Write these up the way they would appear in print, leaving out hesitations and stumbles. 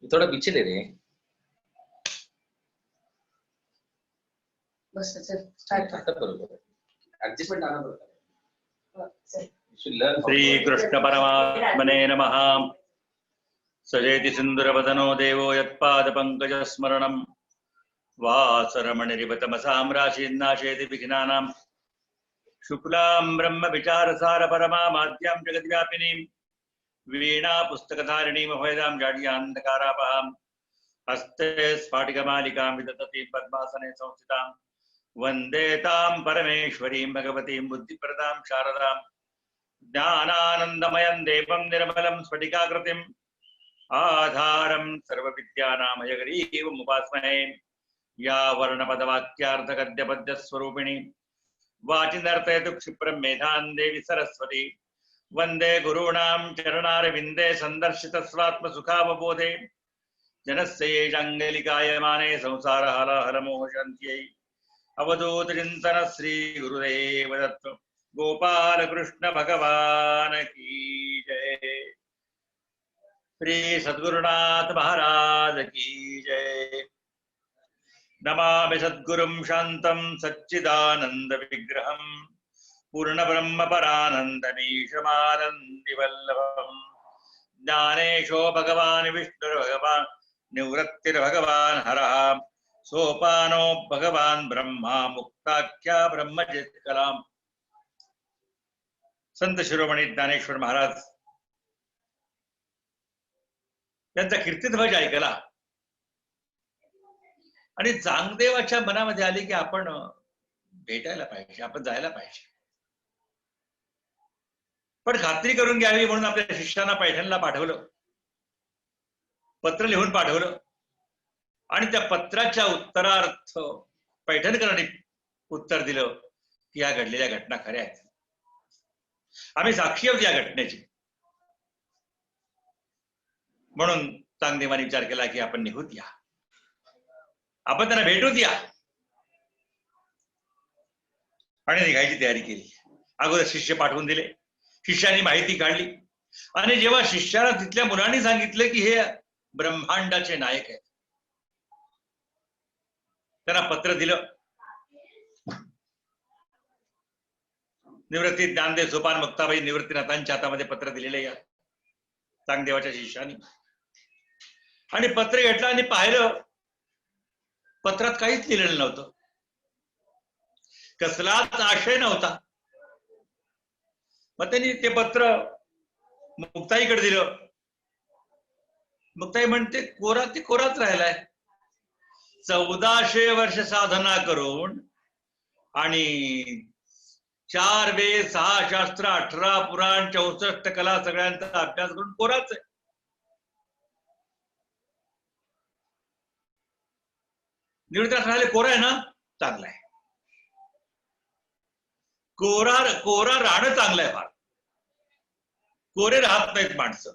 थोड़ा पीछे ले रहे हैं बस चल स्टार्ट आता बरोबर ऍडजस्टमेंट आना पड़ता है श्री कृष्ण परमात्मने नमः। सजेति सिंदूरवदनो देवो यत्पादपङ्कज स्मरणं वासरमणिरिवतमसां राशीन्नाशेति विघ्नानां शुक्लां ब्रह्म विचारसार परमामाद्यां जगद्व्यापिनीं वीणा पुस्तकधारिणीं अभयदां जाड्यान्धकारापहां हस्ते स्फाटिकमालिकां विदधतीं पद्मासने संस्थितां वन्दे तां परमेश्वरीं भगवतीं बुद्धिप्रदां शारदां ज्ञानानन्दमयं देवं निर्मलं स्फटिकाकृतिम् आधारं सर्वविद्यानां हयग्रीवमुपास्महे। या वर्णपदवाक्यार्थगद्यपद्यस्वरूपिणी वाचि नर्तयतु क्षिप्रं मेधां देवी सरस्वती। वन्दे गुरूणां चरणारविन्दे सन्दर्शितस्वात्मसुखावबोधे जनस्यैषाङ्गलिकायमाने संसारहलहलमोहशान्त्यै अवधूतचिन्तन श्रीगुरुदेव दत्त गोपाल कृष्ण भगवान की जय। श्री सद्गुरुनाथ महाराज की जय। नमामि सद्गुरुं शान्तं सच्चिदानंद विग्रहं पूर्ण ब्रह्म परानन्दमीशमानन्दिवल्लभं ज्ञानेशो भगवान् विष्णुर्भगवान् निवृत्तिर्भगवान् हरः सोपानो भगवान् ब्रह्मा मुक्ताख्या ब्रह्मजित्कलाम्। संत शिरोमणी ज्ञानेश्वर महाराज यांचा कीर्तिध्वज ऐकला आणि चांगदेवाच्या मनामध्ये आली की आपण भेटायला पाहिजे, आपण जायला पाहिजे, पण खात्री करून घ्यावी म्हणून आपल्या शिष्याना पैठणला पाठवलं, पत्र लिहून पाठवलं आणि त्या पत्राच्या उत्तरार्थ पैठणकरांनी उत्तर दिलं की या घडलेल्या घटना खऱ्या आहेत, आम्ही साक्षी आहोत या घटनेची. म्हणून चांगदेवाने विचार केला की आपण निघूत या, आपण त्यांना भेटूत या आणि निघायची तयारी केली. अगोदर शिष्य पाठवून दिले, शिष्याने माहिती काढली आणि जेव्हा शिष्याला तिथल्या मुलांनी सांगितलं की हे ब्रह्मांडाचे नायक आहेत, त्यांना पत्र दिलं. निवृत्ती ज्ञानदेव सोपान मुक्ताबाई निवृत्तीनाथांच्या हातामध्ये पत्र दिलेले या चांगदेवाच्या शिष्यानी. आणि पत्र घेतलं आणि पाहिलं, पत्रात काहीच लिहिलेलं नव्हतं, कसलाच आशय नव्हता. मग त्यांनी ते पत्र मुक्ताईकडे दिलं. मुक्ताई म्हणते कोरा ते कोराच राहिलाय. 1400 वर्ष साधना करून आणि 4 वेद 6 शास्त्र 18 पुराण 64 कला सगळ्यांचा अभ्यास करून कोराच आहे. निवृत्तीनाथ म्हणाले कोरा आहे ना, चांगला आहे. कोरा राहणं चांगलं आहे फार, कोरे राहत नाहीत माणसं.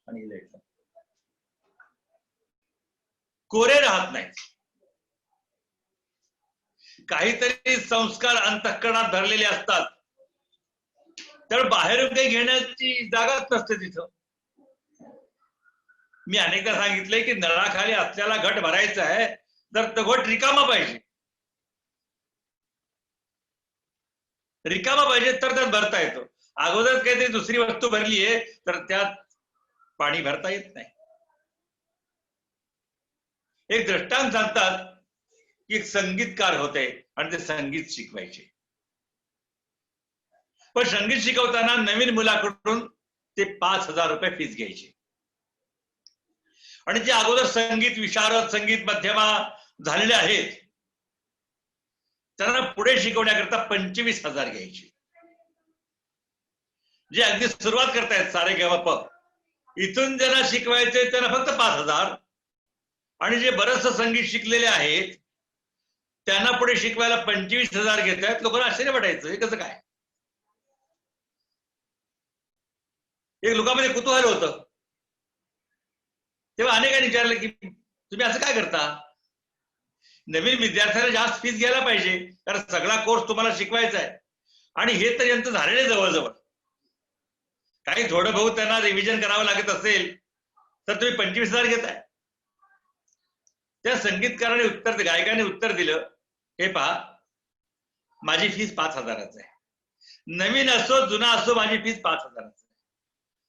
आणि कोरे राहत नाहीत, काहीतरी संस्कार अंतःकरणात धरलेले असतात, तर बाहेरून काही घेण्याची जागाच नसते तिथं. मी अनेकदा सांगितलंय की नळाखाली असल्याला घट भरायचा आहे तर तो घट रिकामा पाहिजे, रिकामा पाहिजे तर त्यात भरता येतो. अगोदर काहीतरी दुसरी वस्तू भरली आहे तर त्यात पाणी भरता येत नाही. एक दृष्टांत सांगतात की एक संगीतकार होते आणि ते संगीत शिकवायचे, पण संगीत शिकवताना नवीन मुलाकडून ते 5000 रुपये फीस घ्यायचे आणि जे अगोदर संगीत विशारद संगीत मध्यमा झालेले आहेत त्यांना पुढे शिकवण्याकरता 25,000 घ्यायचे. जे अगदी सुरुवात करतायत सारे ग इथून ज्यांना शिकवायचे त्यांना फक्त 5,000 आणि जे बरंचसं संगीत शिकलेले आहेत त्यांना पुढे शिकवायला 25,000 घेत आहेत. लोकांना आश्चर्य वाटायचं हे कसं काय. एक लोकांमध्ये कुतूहल होतं. तेव्हा अनेकांनी विचारलं की तुम्ही असं काय करता, नवीन विद्यार्थ्यांना जास्त फीस घ्यायला पाहिजे कारण सगळा कोर्स तुम्हाला शिकवायचा आहे आणि हे तर यांचं झालेले जवळजवळ. काही थोडं बहुत त्यांना रिव्हिजन करावं लागत असेल तर तुम्ही 25,000 घेताय. त्या संगीतकाराने उत्तर, गायकाने उत्तर दिलं, हे पहा, माझी फीस 5,000 आहे. नवीन असो जुना असो, माझी फीस 5,000 आहे.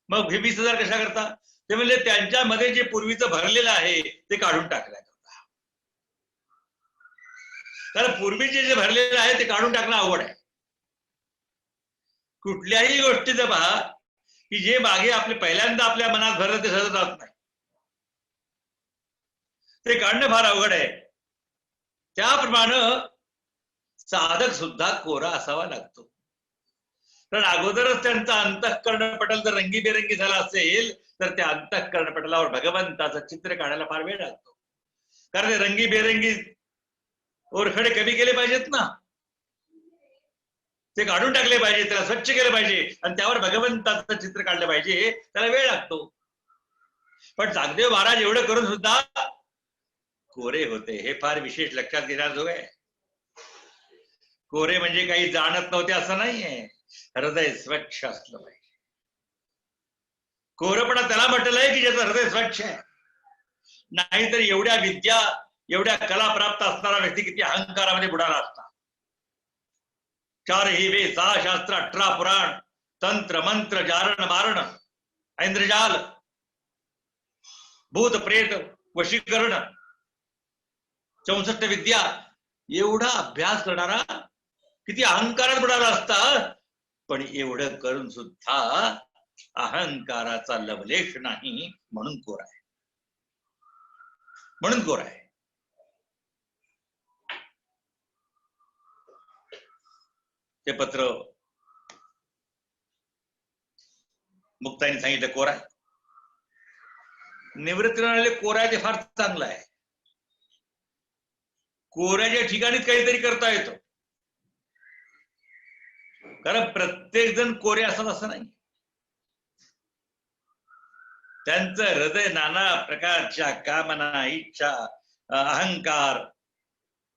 मग 20,000 कशा करता? ते म्हणजे त्यांच्यामध्ये जे पूर्वीचं भरलेलं आहे ते काढून टाकलं. कारण पूर्वीचे जे भरलेलं आहे ते काढून टाकणं अवघड आहे. कुठल्याही गोष्टीचं पहा की जे मागे आपले पहिल्यांदा आपल्या मनात भरलं ते सहज जात नाही, ते काढणं फार अवघड आहे. त्याप्रमाणे साधक सुद्धा कोरा असावा लागतो. कारण अगोदरच त्यांचा अंतःकरण पटल जर रंगीबेरंगी झाला असेल तर त्या अंतःकरण पटलावर भगवंताचं चित्र काढायला फार वेळ लागतो. कारण ते रंगीबेरंगी ओरखडे कमी केले पाहिजेत ना, ते काढून टाकले पाहिजे, त्याला स्वच्छ केलं पाहिजे आणि त्यावर भगवंताचं चित्र काढलं पाहिजे, त्याला वेळ लागतो. पण चांगदेव महाराज एवढं करून सुद्धा कोरे होते, हे फार विशेष लक्षात घेण्याजोग आहे. कोरे म्हणजे काही जाणत नव्हते असं नाहीये, हृदय स्वच्छ असलं पाहिजे. कोरपणा त्याला म्हटलंय की ज्याचं हृदय स्वच्छ आहे. नाहीतर एवढ्या विद्या, एवढ्या कला प्राप्त असणारा व्यक्ती किती अहंकारामध्ये बुडाला असता. 4 वेद, 6 शास्त्र, 18 पुराण, तंत्र मंत्र, जारण मारण, ऐंद्रजाल, भूत प्रेत, वशीकरण, 64 विद्या, एवढा अभ्यास करणारा किती अहंकारात बुडाला असता. पण एवढं करून सुद्धा अहंकाराचा लवलेश नाही, म्हणून कोर आहे, म्हणून कोर आहे. ते पत्र मुक्ताईने सांगितलं कोर आहे. निवृत्तीनारायण कोरा ते फार चांगलं आहे. कोऱ्याच्या ठिकाणीच काहीतरी करता येतो. कारण प्रत्येक जण कोरे असतात असं नाही. त्यांचं हृदय नाना प्रकारच्या कामना, इच्छा, अहंकार,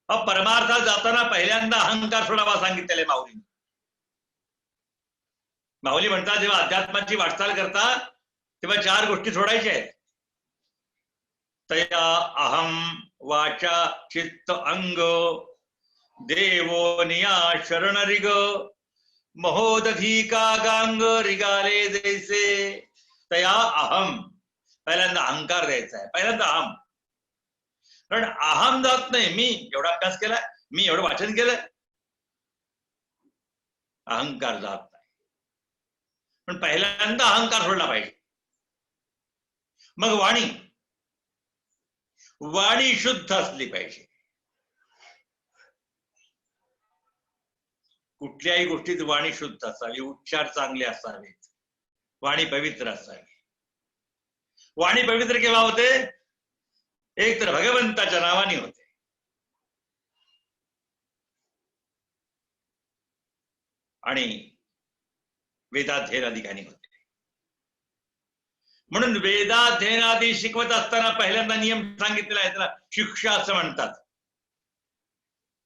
परमार्थात जाताना पहिल्यांदा अहंकार सोडावा सांगितलेले माऊली. माऊली म्हणतात जेव्हा अध्यात्माची वाटचाल करता तेव्हा 4 गोष्टी सोडायच्या आहेत. तया अहम वाचा चित्त अंग देवो निया शरण रिग महोदधिका गांग रिगाले जैसे. तया अहम, पहिल्यांदा अहंकार द्यायचा आहे, पहिल्यांदा अहम. कारण अहम जात नाही. मी एवढा अभ्यास केलाय, मी एवढं वाचन केलंय, अहंकार जात नाही. पण पहिल्यांदा अहंकार सोडला पाहिजे. मग वाणी, वाणी शुद्ध असली पाहिजे. कुठल्याही गोष्टीत वाणी शुद्ध असावी, उच्चार चांगले असावेत, वाणी पवित्र असावी. वाणी पवित्र केव्हा होते? एक तर भगवंताच्या नावाने होते, आणि वेदाध्ययनाधिकानी होते. म्हणून वेदाध्ययनादी शिकवत असताना पहिल्यांदा नियम सांगितलेला आहे, त्याला शिक्षा असं म्हणतात.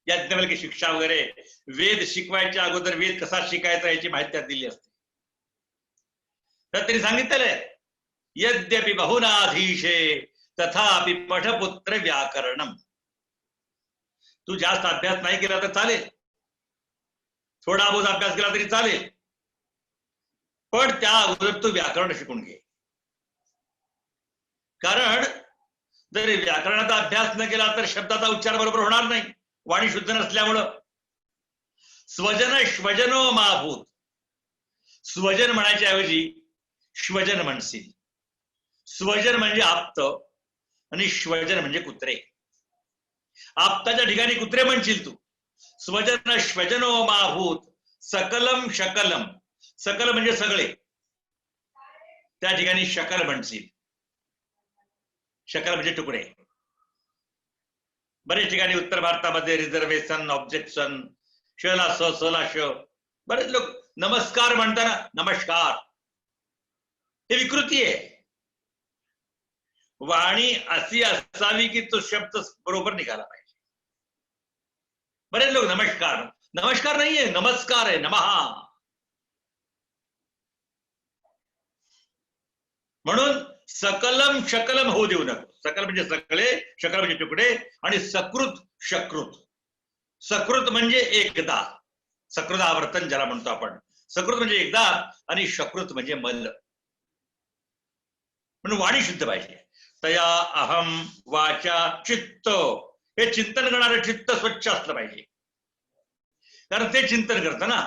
याज्ञवल्क्य शिक्षा वगैरे, वेद शिकवायच्या अगोदर वेद कसा शिकायचा याची माहिती त्यात दिली असते. तर त्यांनी सांगितलेलं आहे, यद्यपि बहुनाधीशे तथापि पठपुत्र व्याकरणम. तू जास्त अभ्यास नाही केला तर चालेल, थोडा बहुत अभ्यास केला तरी चालेल, पण त्या अगोदर तू व्याकरण शिकून घे. कारण जर व्याकरणाचा अभ्यास न केला तर शब्दाचा उच्चार बरोबर होणार नाही, वाणी शुद्ध नसल्यामुळं. स्वजन श्वजनो माभूत. स्वजन म्हणायच्या ऐवजी श्वजन म्हणशील. स्वजन म्हणजे आप्त आणि श्वजन म्हणजे कुत्रे. आप्ताच्या ठिकाणी कुत्रे म्हणशील तू. स्वजन श्वजनो माभूत सकलम शकलम. सकल म्हणजे सगळे, त्या ठिकाणी शकल म्हणशील. शकल म्हणजे तुकडे. बरेच ठिकाणी उत्तर भारतामध्ये रिझर्वेशन, ऑब्जेक्शन, शला स सला श, बरेच लोक नमस्कार म्हणताना नमस्कार, हे विकृती आहे. वाणी अशी असावी की तो शब्द बरोबर निघाला पाहिजे. बरेच लोक नमस्कार, नमस्कार नाहीये, नमस्कार आहे, नमहा. म्हणून सकलम शकलम होऊ देऊ नको. सकल म्हणजे सगळे, शकल म्हणजे तुकडे, आणि सकृत शकृत. सकृत म्हणजे एकदा, सकृत आवर्तन ज्याला म्हणतो आपण. सकृत म्हणजे एकदा आणि शकृत म्हणजे मल. म्हणून वाणी शुद्ध पाहिजे. तया अहम वाचा चित्त, हे चिंतन करणारं चित्त स्वच्छ असलं पाहिजे, कारण ते चिंतन करतं ना.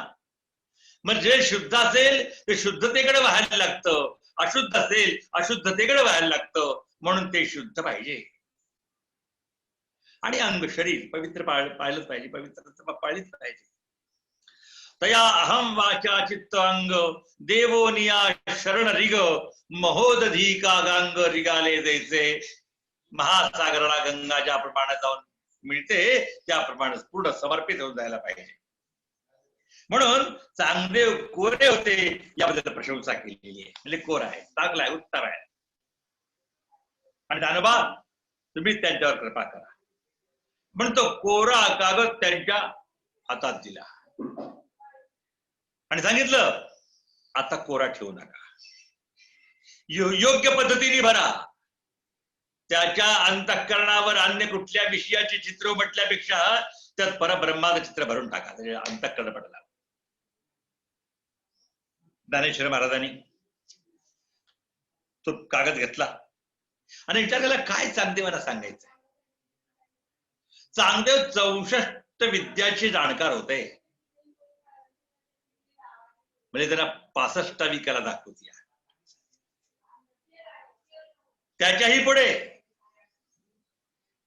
मग जे शुद्ध असेल ते शुद्धतेकडे व्हायला लागतं, अशुद्ध असेल अशुद्धतेकडे व्हायला लागतं. म्हणून ते शुद्ध पाहिजे. आणि अंग शरीर पवित्र पाहिलंच पाहिजे, पवित्र पाळलीच पाहिजे. तया अहम वाचा चित्त अंग देवो निया शरण रिग, महोदधी का गांग रिगाले जैसे. महासागराला गंगा ज्याप्रमाणे जाऊन मिळते त्याप्रमाणे पूर्ण समर्पित होऊन जायला पाहिजे. म्हणून चांगदेव कोरे होते याबद्दल प्रशंसा केलेली आहे. म्हणजे कोर आहे, चांगला आहे, उत्तम आहे. आणि दानोबा तुम्ही त्यांच्यावर कृपा करा म्हणून तो कोरा कागद त्यांच्या हातात दिला आणि सांगितलं आता कोरा ठेवू नका, योग्य पद्धतीने भरा. त्याच्या अंतःकरणावर अन्य कुठल्या विषयाचे चित्र म्हटल्यापेक्षा त्यात परब्रह्माचं चित्र भरून टाका, म्हणजे अंतःकरण पडला. ज्ञानेश्वर महाराजांनी तो कागद घेतला आणि विचार केला काय चांगदेवाला सांगायचं. चांगदेव 64 विद्याचे जाणकार होते, म्हणजे त्यांना 65वी कला दाखवती. त्याच्याही पुढे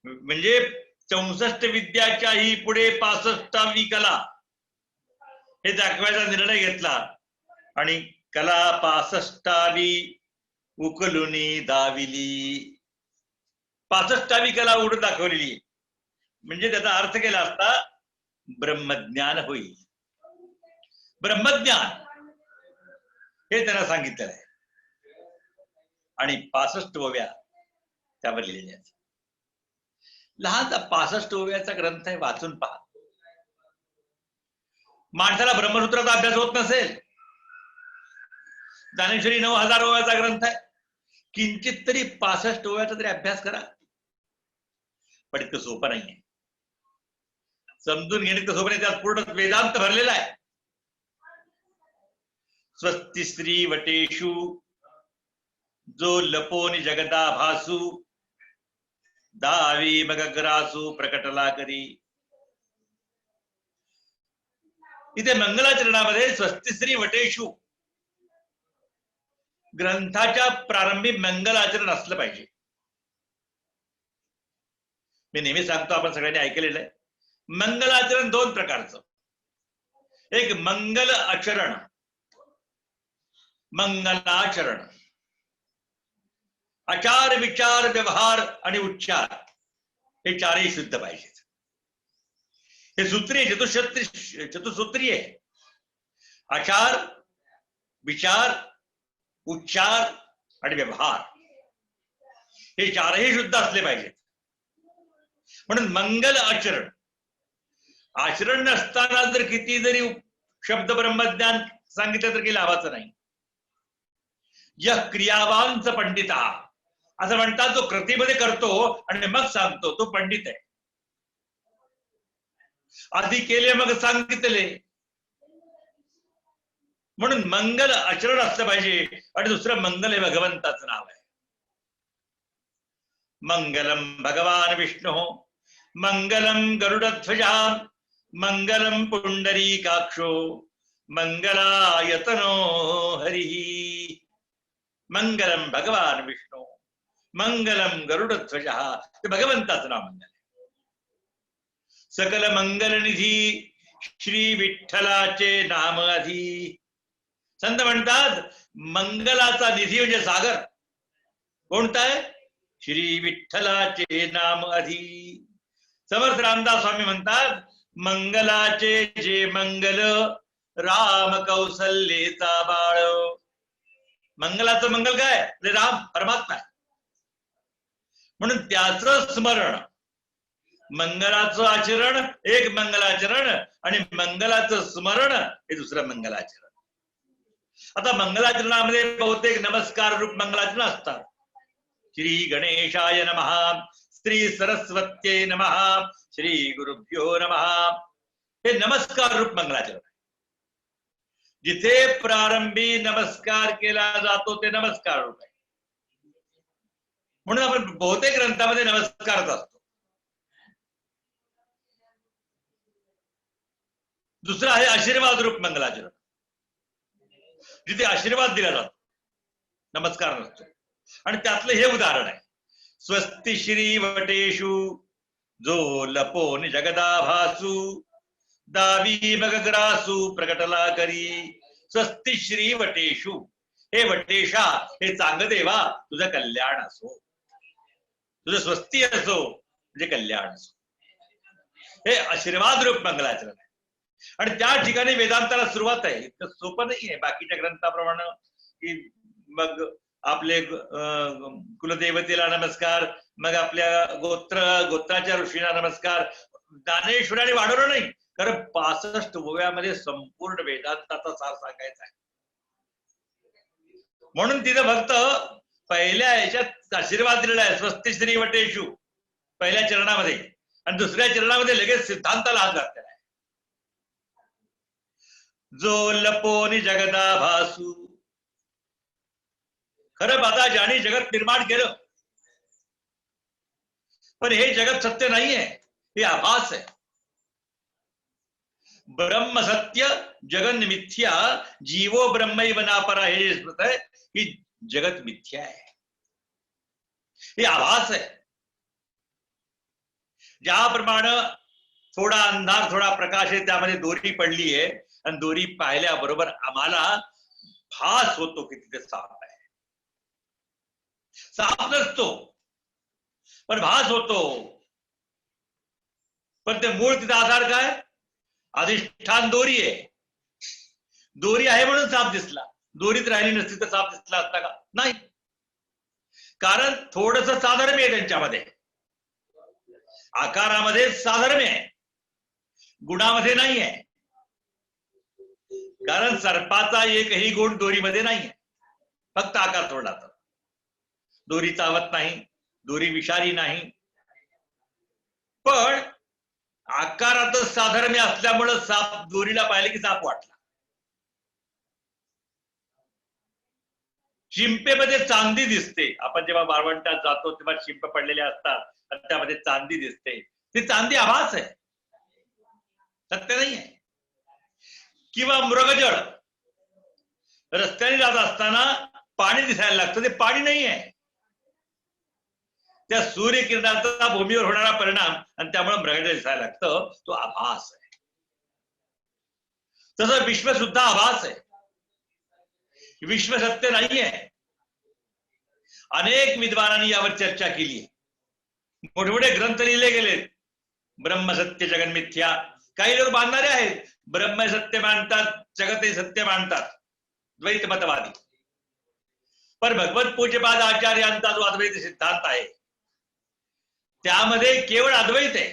म्हणजे 64 विद्याच्याही पुढे 65वी कला हे दाखवायचा निर्णय घेतला आणि कला 65वी उकलुनी दाविली. 65वी कला उडून दाखवलेली, म्हणजे त्याचा अर्थ केला असता ब्रह्मज्ञान होईल. ब्रह्मज्ञान हे त्यांना सांगितलेलं आहे आणि 65 ओव्या त्यावर लिहिलेल्या आहेत. लहानचा 65 ओव्याचा ग्रंथ आहे, वाचून पहा. माणसाला ब्रह्मसूत्राचा अभ्यास होत नसेल, ज्ञानेश्वरी 9000 ओव्याचा ग्रंथ आहे, किंचित तरी 65 ओव्याचा तरी अभ्यास करा. पण इतकं सोपं नाहीये, समजून घेणे इतकं सोपं नाही. त्यात पूर्ण वेदांत भरलेला आहे. स्वस्ति स्त्री वटेषु जो लपोनी जगता भासू, दावी मगग्रासू प्रकटला करी. इथे मंगलाचरणामध्ये स्वस्तिश्री वटेषु ग्रंथाच्या प्रारंभी मंगलाचरण असलं पाहिजे. मी नेहमी सांगतो, आपण सगळ्यांनी ऐकलेलं आहे, मंगलाचरण 2 प्रकारचं. एक मंगल आचरण, मंगलाचरण. आचार विचार व्यवहार आणि उच्चार हे चारही शुद्ध पाहिजेत. हे सूत्रीय चतुसूत्री आहे. आचार विचार उच्चार आणि व्यवहार हे चारही शुद्ध असले पाहिजेत. म्हणून मंगल आचरण. आचरण नसताना जर किती जरी शब्द ब्रह्मज्ञान सांगितलं तर काही लाभाचं नाही. यह क्रियावांच पंडिता असं म्हणतात, जो कृतीमध्ये करतो आणि मग सांगतो तो पंडित आहे. आधी केले मग सांगितले. म्हणून मंगल आचरण असलं पाहिजे. आणि दुसरं मंगल हे भगवंताचं नाव आहे. मंगलम भगवान विष्णू मंगलम गरुडध्वजा मंगलम पुंडरीकाक्षो मंगलायतनो हरि. मंगलम भगवान विष्णू मंगलम गरुडध्वजा, ते भगवंताचं नाव मंगल आहे. सकल मंगल निधी श्री विठ्ठलाचे नाम आधी. संत म्हणतात मंगलाचा निधी म्हणजे सागर कोणता आहे? श्री विठ्ठलाचे नाम आधी. समर्थ रामदास स्वामी म्हणतात मंगलाचे जे मंगल राम कौसल्येचा बाळ. मंगलाचं मंगल काय? राम परमात्मा आहे. म्हणून त्याचं स्मरण, मंगलाचं आचरण एक मंगलाचरण आणि मंगलाचं स्मरण हे दुसरं मंगलाचरण. आता मंगलाचरणामध्ये बहुतेक नमस्कार रूप मंगलाचरण असतात. श्री गणेशाय नमः, श्री सरस्वत्यै नमः, श्री गुरुभ्यो नमः. हे नमस्कार रूप मंगलाचरण. जिथे प्रारंभी नमस्कार केला जातो ते नमस्कार रूप आहे. म्हणून आपण बहुतेक ग्रंथामध्ये नमस्कारच असतो. दुसरं आहे आशीर्वाद रूप मंगलाचरण, जिथे आशीर्वाद दिला जातो, नमस्कार नसतो. आणि त्यातलं हे उदाहरण आहे, स्वस्ति श्री वटेषु जो लपोन जगदाभासु दावी मगग्रासु प्रकटला करी. स्वस्ति श्री वटेषु, हे वटेशा, हे चांगदेवा, तुझं कल्याण असो, तुझं स्वस्ती असो म्हणजे कल्याण असो. हे आशीर्वाद रूप मंगलाचरण आहे. आणि त्या ठिकाणी वेदांताला सुरुवात आहे. इतकं सोपं नाही आहे बाकीच्या ग्रंथाप्रमाणे की मग आपले कुलदेवतेला नमस्कार, मग आपल्या गोत्राच्या ऋषीला नमस्कार. ज्ञानेश्वराने वाढवलं नाही, कारण 65 ओव्यामध्ये संपूर्ण वेदांताचा सार सांगायचा आहे. म्हणून तिथं फक्त पहिल्या याच्यात आशीर्वाद दिलेला आहे, स्वस्ति श्री वटेषु पहिल्या चरणामध्ये, आणि दुसऱ्या चरणामध्ये लगेच सिद्धांताला हात घातलेला आहे. जो लपोनी जगदाभासु, खरं आता ज्याने जगत निर्माण केलं, पण हे जगत सत्य नाहीये, हे आभास आहे. ब्रह्म सत्य जगन मिथ्या जीवो ब्रह्मैव नापरा, हे स्मृत आहे की जगत मिथ्या आहे, हे आभास आहे. ज्याप्रमाणे थोडा अंधार थोडा प्रकाश आहे, त्यामध्ये दोरी पडली आहे, आणि दोरी पाहिल्याबरोबर आम्हाला भास होतो की तिथे साप आहे. साप नसतो पण भास होतो. पण ते मूळ तिचा आधार काय? अधिष्ठान दोरी आहे. दोरी आहे म्हणून साप दिसला. दोरीत राहिली नसती तर साप दिसला असता का? नाही. कारण थोडस साधर्म्य आहे त्यांच्यामध्ये, आकारामध्ये साधर्म्य आहे, गुणामध्ये नाही आहे. कारण सर्पाचा एकही गुण दोरीमध्ये नाही आहे, फक्त आकार थोडा. दोरी चावत नाही, दोरी विषारी नाही, पण आकारातच साधर्म्य असल्यामुळे साप, दोरीला पाहिले की साप वाटला. शिंपेमध्ये चांदी दिसते. आपण जेव्हा वाळवंटात जातो तेव्हा शिंप पडलेले असतात आणि त्यामध्ये चांदी दिसते. ती चांदी आभास आहे, सत्य नाही आहे. किंवा मृगजळ, रस्त्याने जात असताना पाणी दिसायला लागतं, ते पाणी नाही आहे, त्या सूर्यकिरणाचा भूमीवर होणारा परिणाम, आणि त्यामुळे मृगजळ दिसायला लागतं, तो आभास आहे. तसं विश्व सुद्धा आभास आहे, विश्व सत्य नाही आहे. अनेक विद्वानांनी यावर चर्चा केली आहे, मोठमोठे ग्रंथ लिहिले गेले. ब्रह्म सत्य जगन मिथ्या. काही लोक मानणारे आहेत, ब्रह्म सत्य मानतात, जगतही सत्य मानतात, द्वैत मतवादी. पण भगवत पूज्यपाद आचार्यांचा जो अद्वैत सिद्धांत आहे त्यामध्ये केवळ अद्वैत आहे.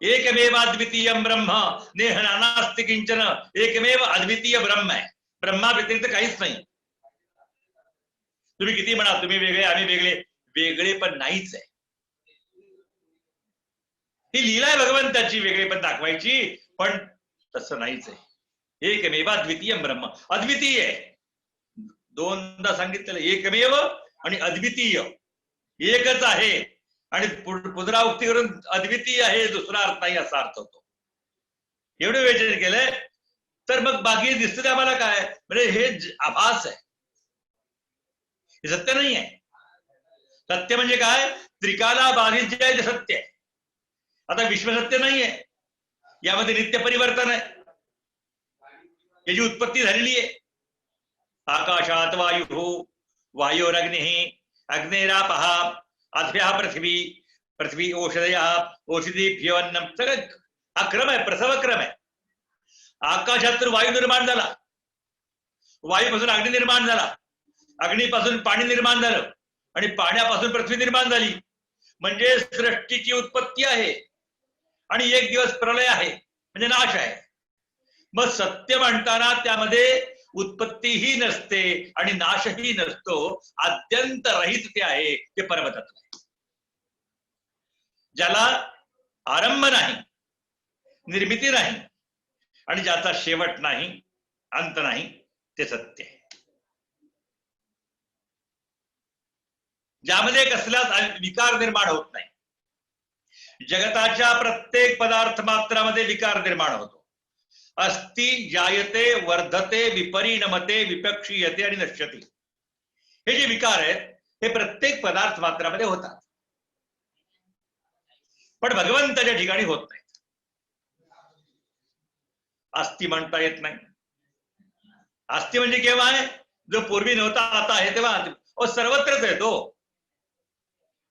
एकमेव अद्वितीय ब्रह्म नेह नानास्ति किंचन. एकमेव अद्वितीय ब्रह्म आहे, ब्रह्मा व्यतिरिक्त काहीच नाही. तुम्ही किती म्हणा तुम्ही वेगळे आम्ही वेगळे, वेगळे पण नाहीच आहे. ही लीला आहे भगवंताची, वेगळे पण दाखवायची, पण तसं नाहीच आहे. एकमेव अद्वितीय ब्रह्म, अद्वितीय आहे. दोनदा सांगितलेलं एकमेव आणि अद्वितीय, एकच आहे. आणि पुनरावृत्ती करून अद्वितीय आहे दुसरा अर्थ नाही असा अर्थ होतो. एवढं विचार केलंय तर मग बाकी दिसतं आम्हाला काय? म्हणजे हे आभास आहे, हे सत्य नाही आहे. सत्य म्हणजे काय? त्रिकाला बाधित जे आहे ते सत्य आहे. आता विश्व सत्य नाही आहे, यामध्ये नित्य परिवर्तन आहे, याची उत्पत्ती झालेली आहे. आकाशात वायु, वायोरग्नि, अग्नेरापः, अध्या पृथ्वी, पृथ्वी औषधया, औषधीभ्यो अन्नम. सगळं हा क्रम आहे, प्रसव क्रम आहे. आकाशातून वायू निर्माण झाला, वायूपासून अग्नी निर्माण झाला, अग्नीपासून पाणी निर्माण झालं, आणि पाण्यापासून पृथ्वी निर्माण झाली. म्हणजे सृष्टीची उत्पत्ती आहे आणि एक दिवस प्रलय आहे, म्हणजे नाश आहे. मग सत्य म्हणताना त्यामध्ये उत्पत्तीही नसते आणि नाशही नसतो, अत्यंत रहित ते आहे, ते परमतत्व आहे. ज्याला आरंभ नाही, निर्मिती नाही आणि ज्याचा शेवट नाही, अंत नाही, ते सत्य आहे. ज्यामध्ये कसलाच विकार निर्माण होत नाही. जगताच्या प्रत्येक पदार्थ मात्रामध्ये विकार निर्माण होतो. अस्ति, जायते, वर्धते, विपरिणमते, विपक्षीयते आणि नश्यते. हे जे विकार आहेत हे प्रत्येक पदार्थ मात्रामध्ये होतात, पण भगवंताच्या ठिकाणी होत नाहीत. अस्ति म्हणता येत नाही. अस्ति म्हणजे केव्हा आहे? जो पूर्वी नव्हता आता आहे तेव्हा. सर्वत्रच आहे तो.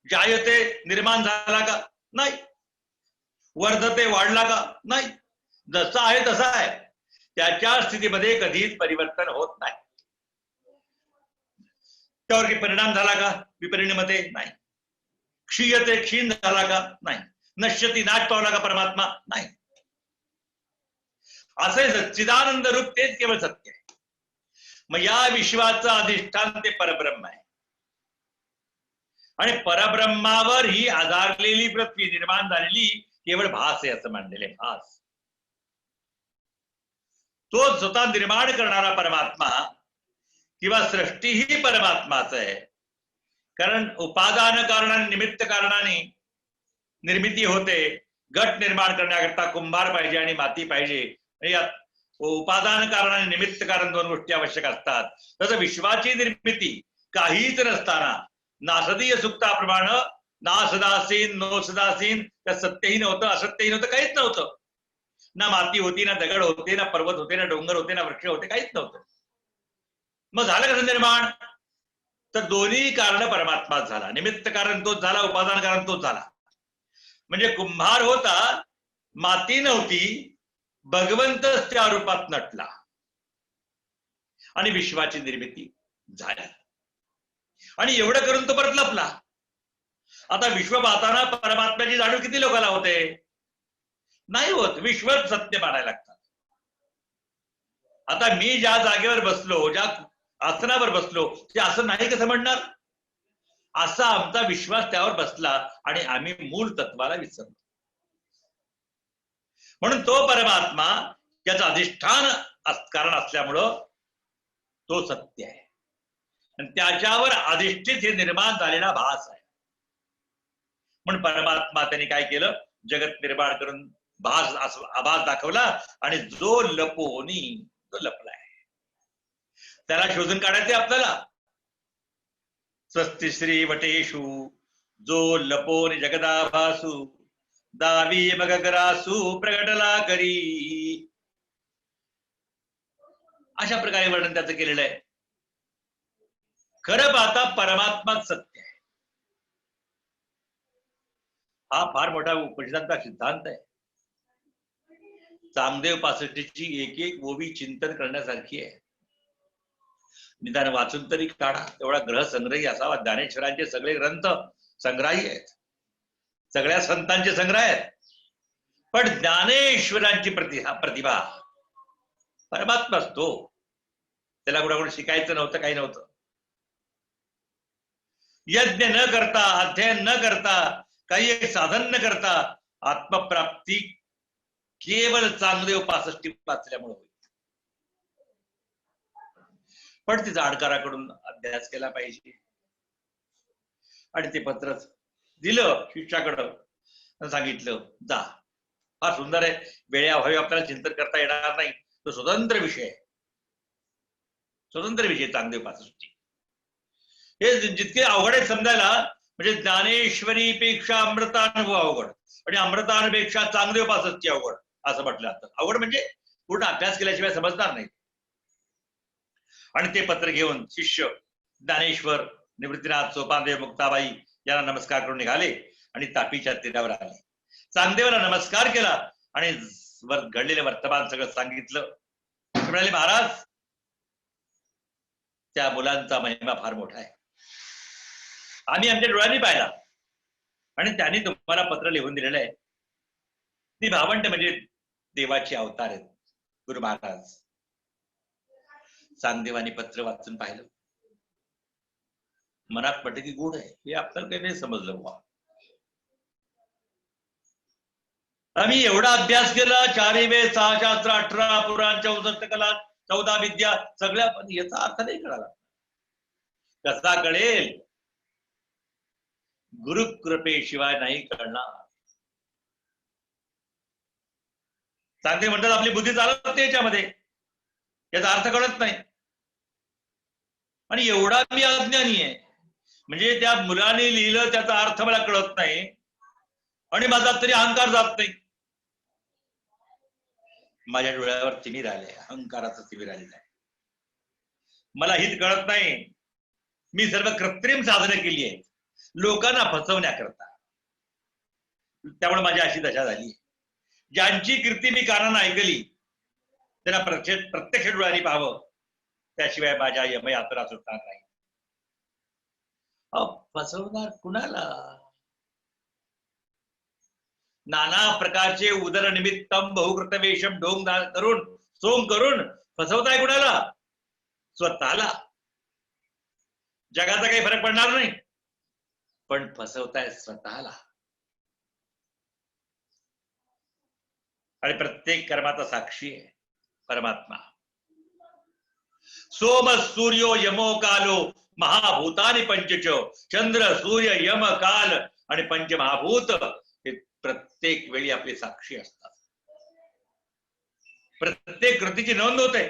जायते निर्माण झाला का? नाही. वर्धते वाढला का? नाही. जसा आहे तसा आहे. त्याच्या स्थितीमध्ये कधीच परिवर्तन होत नाही. त्यावर काही परिणाम झाला का? विपरिणमते नाही. क्षीयते क्षीण झाला का? नाही. नश्यती नाश पावला का परमात्मा? नाही. असे सच्चिदानंद रूप तेच केवळ सत्य आहे. मग या विश्वाचं अधिष्ठान ते परब्रह्म आहे आणि परब्रह्मावर ही आधारलेली पृथ्वी निर्माण झालेली केवळ भास आहे असं मानलेले. भास तो स्वतः निर्माण करणारा परमात्मा किंवा सृष्टी ही परमात्माच आहे. कारण उपादान कारणाने निमित्त कारणाने निर्मिती होते. घट निर्माण करण्याकरता कुंभार पाहिजे आणि माती पाहिजे. यात उपादान कारणाने निमित्त कारण दोन गोष्टी आवश्यक असतात. तसं विश्वाची निर्मिती काहीच नसताना नासदीय सुक्ताप्रमाणे नासदासीन नोसदासीन, त्या सत्यही नव्हतं, असत्यही नव्हतं, काहीच नव्हतं. ना माती होती, ना दगड होते, ना पर्वत होते, ना डोंगर होते, ना वृक्ष होते, काहीच नव्हतं. मग झालं कसं निर्माण? तर दोन्ही कारण परमात्माच झाला. निमित्त कारण तोच झाला, उपादान कारण तोच झाला. म्हणजे कुंभार होता, माती नव्हती, भगवंतच त्या रूपात नटला आणि विश्वाची निर्मिती झाली. आणि एवढं करून तो परत लपला. आता विश्व पाहताना परमात्म्याची जाणीव किती लोकांना होते? नाही होत. विश्व सत्य मानायला लागतात. आता मी ज्या जागेवर बसलो, ज्या आसनावर बसलो, ते असं नाही कसं म्हणणार? असा आमचा विश्वास त्यावर बसला आणि आम्ही मूळ तत्वाला विसरलो. म्हणून तो परमात्मा त्याचं अधिष्ठान कारण असल्यामुळं तो सत्य आहे आणि त्याच्यावर अधिष्ठित हे निर्माण झालेला भास आहे. म्हणून परमात्मा त्यांनी काय केलं? जगत निर्माण करून भास आभास दाखवला आणि जो लपोनी तो लपलाय. त्याला शोधून काढायचे आपल्याला. स्वस्ति श्री वटेषु जो लपोनी जगदाभासु दावी मगरासू प्रगटला करी. अशा प्रकारे वर्णन त्याचं केलेलं आहे. खरं पाहता परमात्माच सत्य आहे. हा फार मोठा उपनिषदांचा सिद्धांत आहे. चांगदेव पासष्टीची एक एक ओवी चिंतन करण्यासारखी आहे. निदान वाचून तरी काढा. तेवढा ग्रह संग्रही असावा. ज्ञानेश्वरांचे सगळे ग्रंथ संग्रही आहेत, सगळ्या संतांचे संग्रह आहेत. पण ज्ञानेश्वरांची प्रतिभा परमात्माच तो. त्याला कुणाकडून शिकायचं नव्हतं, काही नव्हतं. यज्ञ न करता, अध्ययन न करता, काही एक साधन न करता आत्मप्राप्ती केवळ चांगदेव पासष्टी वाचल्यामुळे होईल. पण ती जाणकाराकडून अभ्यास केला पाहिजे. आणि ते पत्र दिलं शिष्याकडं, सांगितलं जा. फार सुंदर आहे. वेळेअभावी आपल्याला चिंतन करता येणार नाही. तो स्वतंत्र विषय आहे, स्वतंत्र विषय चांगदेव पासष्टी. हे जितके अवघड आहे समजायला, म्हणजे ज्ञानेश्वरीपेक्षा अमृतानुभव अवघड आणि अमृतानुपेक्षा चांगदेव पासष्टी अवघड असं म्हटलं जातं. अवघड म्हणजे पूर्ण अभ्यास केल्याशिवाय समजणार नाही. आणि ते पत्र घेऊन शिष्य ज्ञानेश्वर, निवृत्तीनाथ, सोपानदेव, मुक्ताबाई यांना नमस्कार करून निघाले आणि तापीच्या तीरावर आले. चांगदेवाला नमस्कार केला आणि घडलेले वर्तमान सगळं सांगितलं. म्हणाले, महाराज त्या मुलांचा महिमा फार मोठा आहे. आम्ही आमच्या डोळ्यांनी पाहिला आणि त्यांनी तुम्हाला पत्र लिहून दिलेलं आहे. ती भावंड म्हणजे देवाची अवतार आहेत गुरु महाराज. चांगदेवानी पत्र वाचून पाहिलं. मनात म्हटलं की गोड आहे, हे आपल्याला काही नाही समजलं बुवा. आम्ही एवढा अभ्यास केला, 4 वेद, 6 शास्त्र, 18 पुराण, 64 कला, 14 विद्या, सगळ्या, पण याचा अर्थ नाही कळाला. कसा कळेल? गुरुकृपेशिवाय नाही कळणार. चांगले म्हणतात आपली बुद्धी चालत नाही याच्यामध्ये, याचा अर्थ कळत नाही. आणि एवढा मी अज्ञानी आहे, म्हणजे त्या मुलाने लिहिलं त्याचा अर्थ मला कळत नाही आणि माझा तरी अहंकार जात नाही. माझ्या डोळ्यावर तिमिर आले, अहंकाराचं तिमिर आलेलं आहे. मला हित कळत नाही. मी सर्व कृत्रिम साधनं केली आहेत लोकांना फसवण्याकरता. त्यामुळे माझी अशी दशा झाली. ज्यांची कीर्ती मी कानानं ऐकली त्यांना प्रत्यक्ष डोळ्यांनी पाहावं, त्याशिवाय माझ्या यमयात्रा सुटणार नाही. फसवणार कुणाला? नाना प्रकारचे उदरनिमित्तम बहुकृतवेशम ढोंग करून सोंग करून फसवताय कुणाला? स्वतःला. जगाचा काही फरक पडणार नाही, पण फसवताय स्वतःला. आणि प्रत्येक कर्माचा साक्षी आहे परमात्मा. सोम सूर्यो यमो कालो महाभूतानि पंचच. चंद्र सूर्य यम काल आणि पंचमहाभूत हे प्रत्येक वेळी आपले साक्षी असतात. प्रत्येक कृतीची नोंद होते.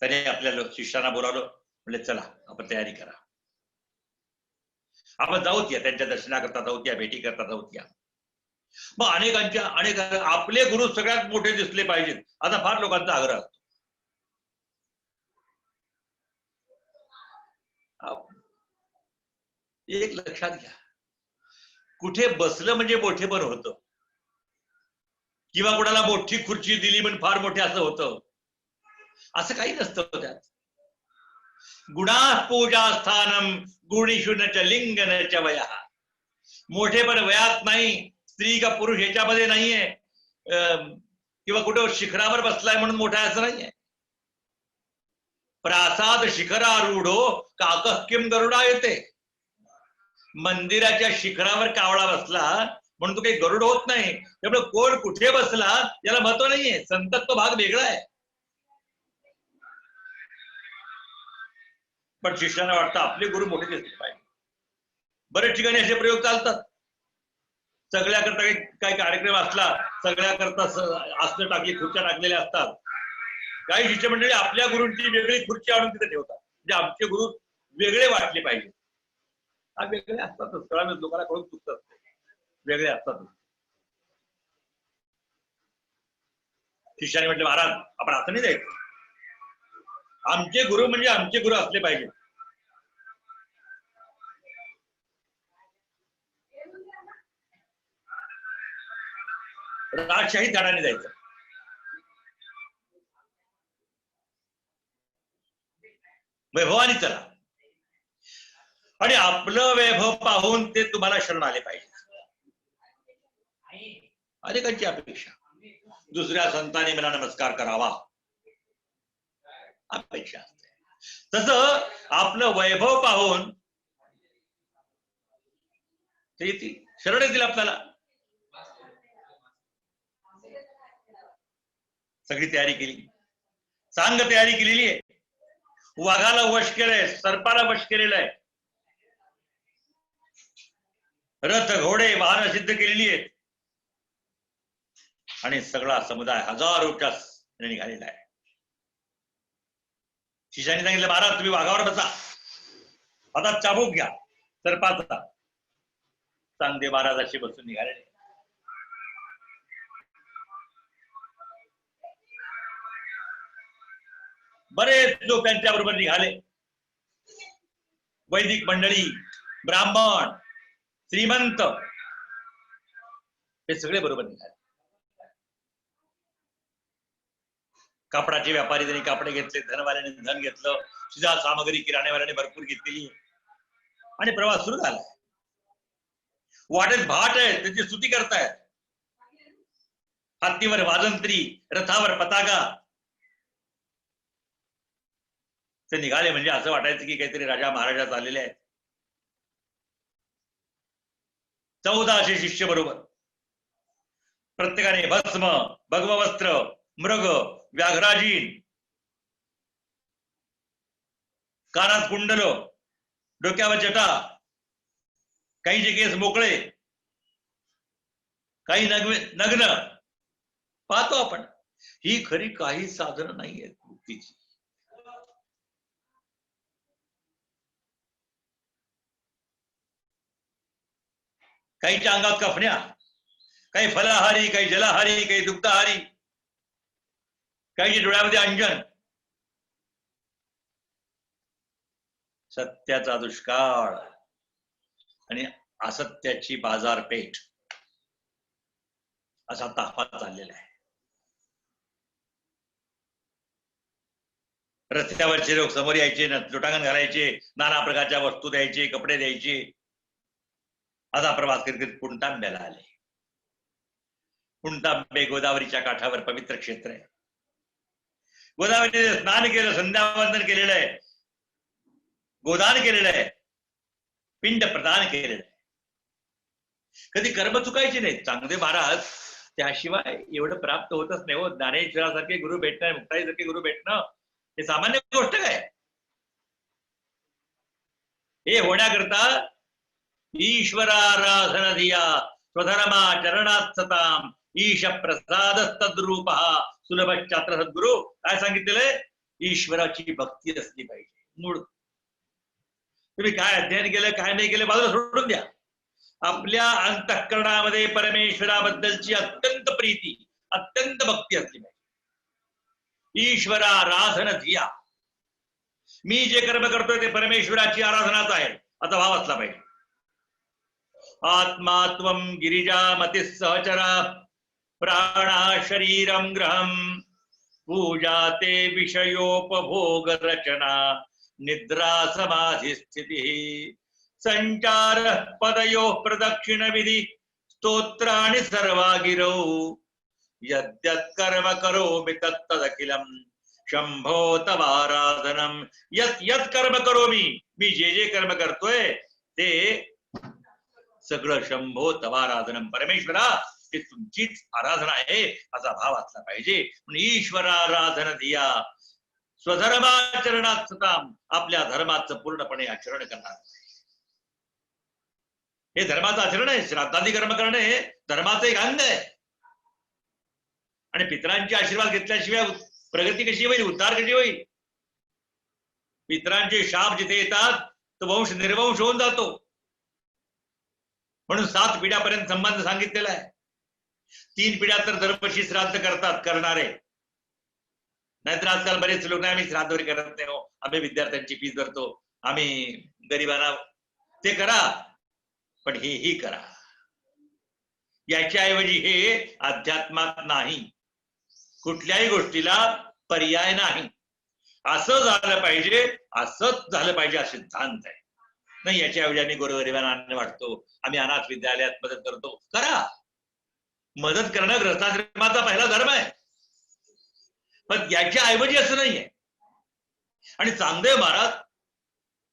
त्याने आपल्या शिष्याना बोलावलं, म्हणजे चला आपण तयारी करा, आपण जाऊत या, त्यांच्या दर्शनाकरता जाऊत या, भेटी करता जाऊत या. मग अनेक आपले गुरु सगळ्यात मोठे दिसले पाहिजेत आता फार लोकांचा आग्रह असतो. एक लक्षात घ्या, कुठे बसलं म्हणजे मोठेपण होतं, किंवा कोणाला मोठी खुर्ची दिली म्हणून फार मोठे असं होतं, असं काही नसतं. त्यात गुणा पूजा स्थानम गुणीषु न च लिंग न च वयः. मोठेपण वयात नाही, स्त्री का पुरुष ह्याच्यामध्ये नाहीये, किंवा कुठे शिखरावर बसलाय म्हणून मोठा असं नाहीये. प्रासाद शिखरारूढो काकः किम गरुडा येते. मंदिराच्या शिखरावर कावळा बसला म्हणून तो काही गरुड होत नाही. त्यामुळे कोण कुठे बसला याला महत्व नाहीये, संतत्व भाग वेगळा आहे. पण शिष्याला वाटतं आपले गुरु मोठे दिसले पाहिजे. बरेच ठिकाणी असे प्रयोग चालतात. सगळ्याकरता काही कार्यक्रम असला, सगळ्याकरता आसनं टाकली, खुर्च्या टाकलेल्या असतात. काही शिष्यमंडळी आपल्या गुरूंची वेगळी खुर्ची आणून तिथे ठेवतात, म्हणजे आमचे गुरु वेगळे वाटले पाहिजे. हा वेगळे असतातच, कळालं लोकांना कळून चुकतात, वेगळे असतातच. शिष्याने म्हटले, महाराज आपण असं नाही द्यायचं, आमचे गुरु म्हणजे आमचे गुरु असले पाहिजे. राजशाही धाडाने जायचं. वैभवानी चला, आणि आपलं वैभव पाहून ते तुम्हाला शरण आले पाहिजे. अनेकांची अपेक्षा, दुसऱ्या संतांनी मला नमस्कार करावा अपेक्षा असते. तसं आपलं वैभव पाहून ते येतील, शरण येतील आपल्याला. सगळी तयारी केली, चांग तयारी केलेली आहे. वाघाला वश केलंय, सर्पाला वश केलेलं आहे, रथ घोडे वाहन सिद्ध केलेली आहेत, आणि सगळा समुदाय हजारोच्या निघालेला आहे. शिष्याने सांगितलं, महाराज तुम्ही वाघावर बसा, आता चाबूक घ्या सर्पाचा. चांगदेव महाराज अशी बसून निघालेले. बरेच लोक त्यांच्या बरोबर निघाले. वैदिक मंडळी, ब्राह्मण, श्रीमंत, हे सगळे बरोबर निघाले. कापडाचे व्यापारी त्यांनी कापडे घेतले, धनवाल्याने धन घेतलं, शिजा सामग्री किराणेवाल्याने भरपूर घेतलेली, आणि प्रवास सुरू झाला. वाटेत भाट आहे, त्याची स्तुती करतायत. हत्तीवर वाजंत्री, रथावर पताका. ते निघाले म्हणजे असं वाटायचं की काहीतरी राजा महाराजा चाललेले आहेत. 1400 शिष्य बरोबर. प्रत्येकाने भस्म, भगववस्त्र, मृग, व्याघ्राजीन, कानात कुंडल, डोक्यावर जटा, काहीचे केस मोकळे, काही नग्न. पाहतो आपण, ही खरी काही साधन नाही आहेत मुक्तीची. काहीच्या अंगात कफण्या, काही फलाहारी, काही जलाहारी, काही दुग्धाहारी, काहीच्या डोळ्यामध्ये अंजन. सत्याचा दुष्काळ आणि असत्याची बाजारपेठ असा ताफा चाललेला आहे. रस्त्यावरचे लोक समोर यायचे, लोटांगण घालायचे, नाना प्रकारच्या वस्तू द्यायचे, कपडे द्यायचे. असा प्रवास करीत पुणतांब्याला आले. पुणतांबे गोदावरीच्या काठावर पवित्र क्षेत्र आहे. गोदावरीने स्नान केलं, संध्यावंदन केलेलं आहे, गोदान केलेलं आहे, पिंड प्रदान केलेलं आहे. कधी कर्म चुकायचे नाही. चांगले महाराज त्याशिवाय एवढं प्राप्त होतच नाही हो. ज्ञानेश्वरासारखे गुरु भेटणं, मुक्ताईसारखे गुरु भेटणं हे सामान्य गोष्ट काय. हे होण्याकरता ईश्वराराधन धिया स्वधर्मा चरणात सताम ईश प्रसादस्तद्रूप सुलभ चात्र. सद्गुरु काय सांगितलेलंय, ईश्वराची भक्ती असली पाहिजे. मूळ तुम्ही काय अध्ययन केलं काय नाही केलं बाजूला सोडून द्या. आपल्या अंतःकरणामध्ये परमेश्वराबद्दलची अत्यंत प्रीती, अत्यंत भक्ती असली पाहिजे. ईश्वराराधन धिया, मी जे कर्म करतोय ते परमेश्वराची आराधनाच आहे असा भाव असला पाहिजे. आत्मा त्वं गिरिजामती सहचरा प्राणा शरीरम ग्रहम पूजा ते विषयोपभोग रचना निद्रा समाधि स्थिति संचार पदयो प्रदक्षिण विधि स्तोत्राणि सर्वा गिरौ यद्यत् कर्म करोमि तत्तदखिलम शंभो तवाराधनम. यत् यत् कर्म करोमि, मी जे जे कर्म करतोय ते सगळं शंभो तवाराधनम, परमेश्वरा ते तुमचीच आराधना आहे असा भाव असला पाहिजे. म्हणून ईश्वराराधन धिया स्वधर्माचरणात सताम, आपल्या धर्माचं पूर्णपणे आचरण करणार. हे धर्माचं आचरण आहे. श्राद्धादी कर्म करणे हे धर्माचं एक अंग आहे. आणि पितरांचे आशीर्वाद घेतल्याशिवाय प्रगती कशी होईल, उद्धार कशी होईल. पितरांचे शाप जिथे येतात तो वंश निर्वंश होऊन जातो. म्हणून 7 पिढ्यापर्यंत संबंध सांगितलेला आहे. 3 पिढ्या तर दरवर्षी श्राद्ध करतात करणारे. नाहीतर आजकाल बरेच लोक नाही, आम्ही श्राद्ध करत नाही हो, आम्ही विद्यार्थ्यांची फीस भरतो, आम्ही गरिबांना. ते करा, पण हेही करा. याच्याऐवजी हे अध्यात्मात नाही, कुठल्याही गोष्टीला पर्याय नाही. असं झालं पाहिजे, असंच झालं पाहिजे असे सिद्धांत आहे. नाही याच्याऐवजी आम्ही गोरगरिबांना अन्न वाटतो, आम्ही अनाथ विद्यालयात मदत करतो. करा, मदत करणं गृहस्थाश्रमाचा पहिला धर्म आहे. पण याच्या ऐवजी असं नाहीये. आणि चांगदेव महाराज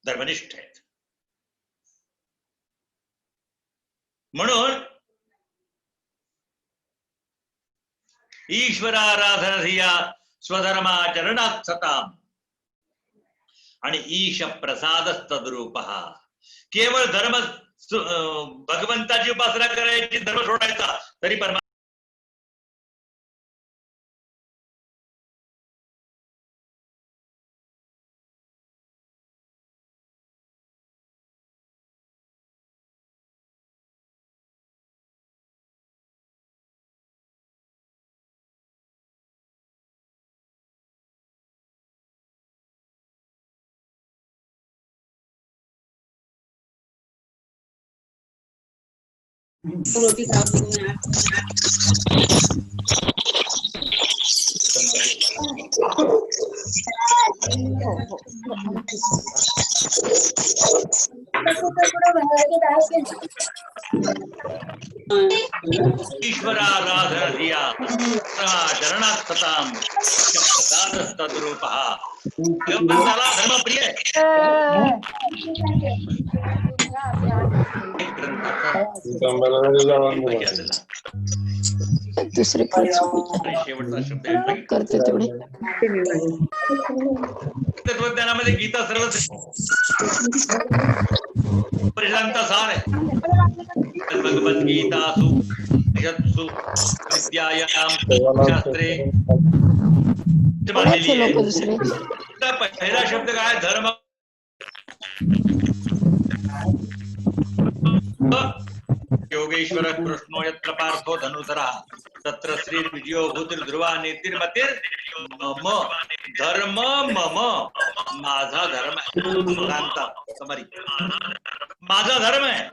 धर्मनिष्ठ आहेत. म्हणून ईश्वराराधन धिया स्वधर्माचरणात सताम आणि ईश प्रसादस्तद्रूप. केवळ धर्म भगवंताची उपासना करायची, धर्म सोडायचा तरी परमात्मा रोटी ईश्वराराधन धिया चरणात सताम तद्रूपः. भगवंताला धर्मप्रिय दुसरे आणि शेवटचा शब्द करते तेवढे तत्वज्ञानामध्ये गीता सर्व परिषदांचा सार आहे. भगवद्गीतासु विद्यायाम शास्त्रे मांडलेली आहे. दुसरे पहिला शब्द काय? धर्म. योगेश्वर कृष्णो यत्र पार्थो धनुधरा तत्र श्री विजयो भूतिर्ध्रुवा नेतिर्मतिर मम धर्म मम. माझा धर्म आहे. समरी माझा धर्म आहे.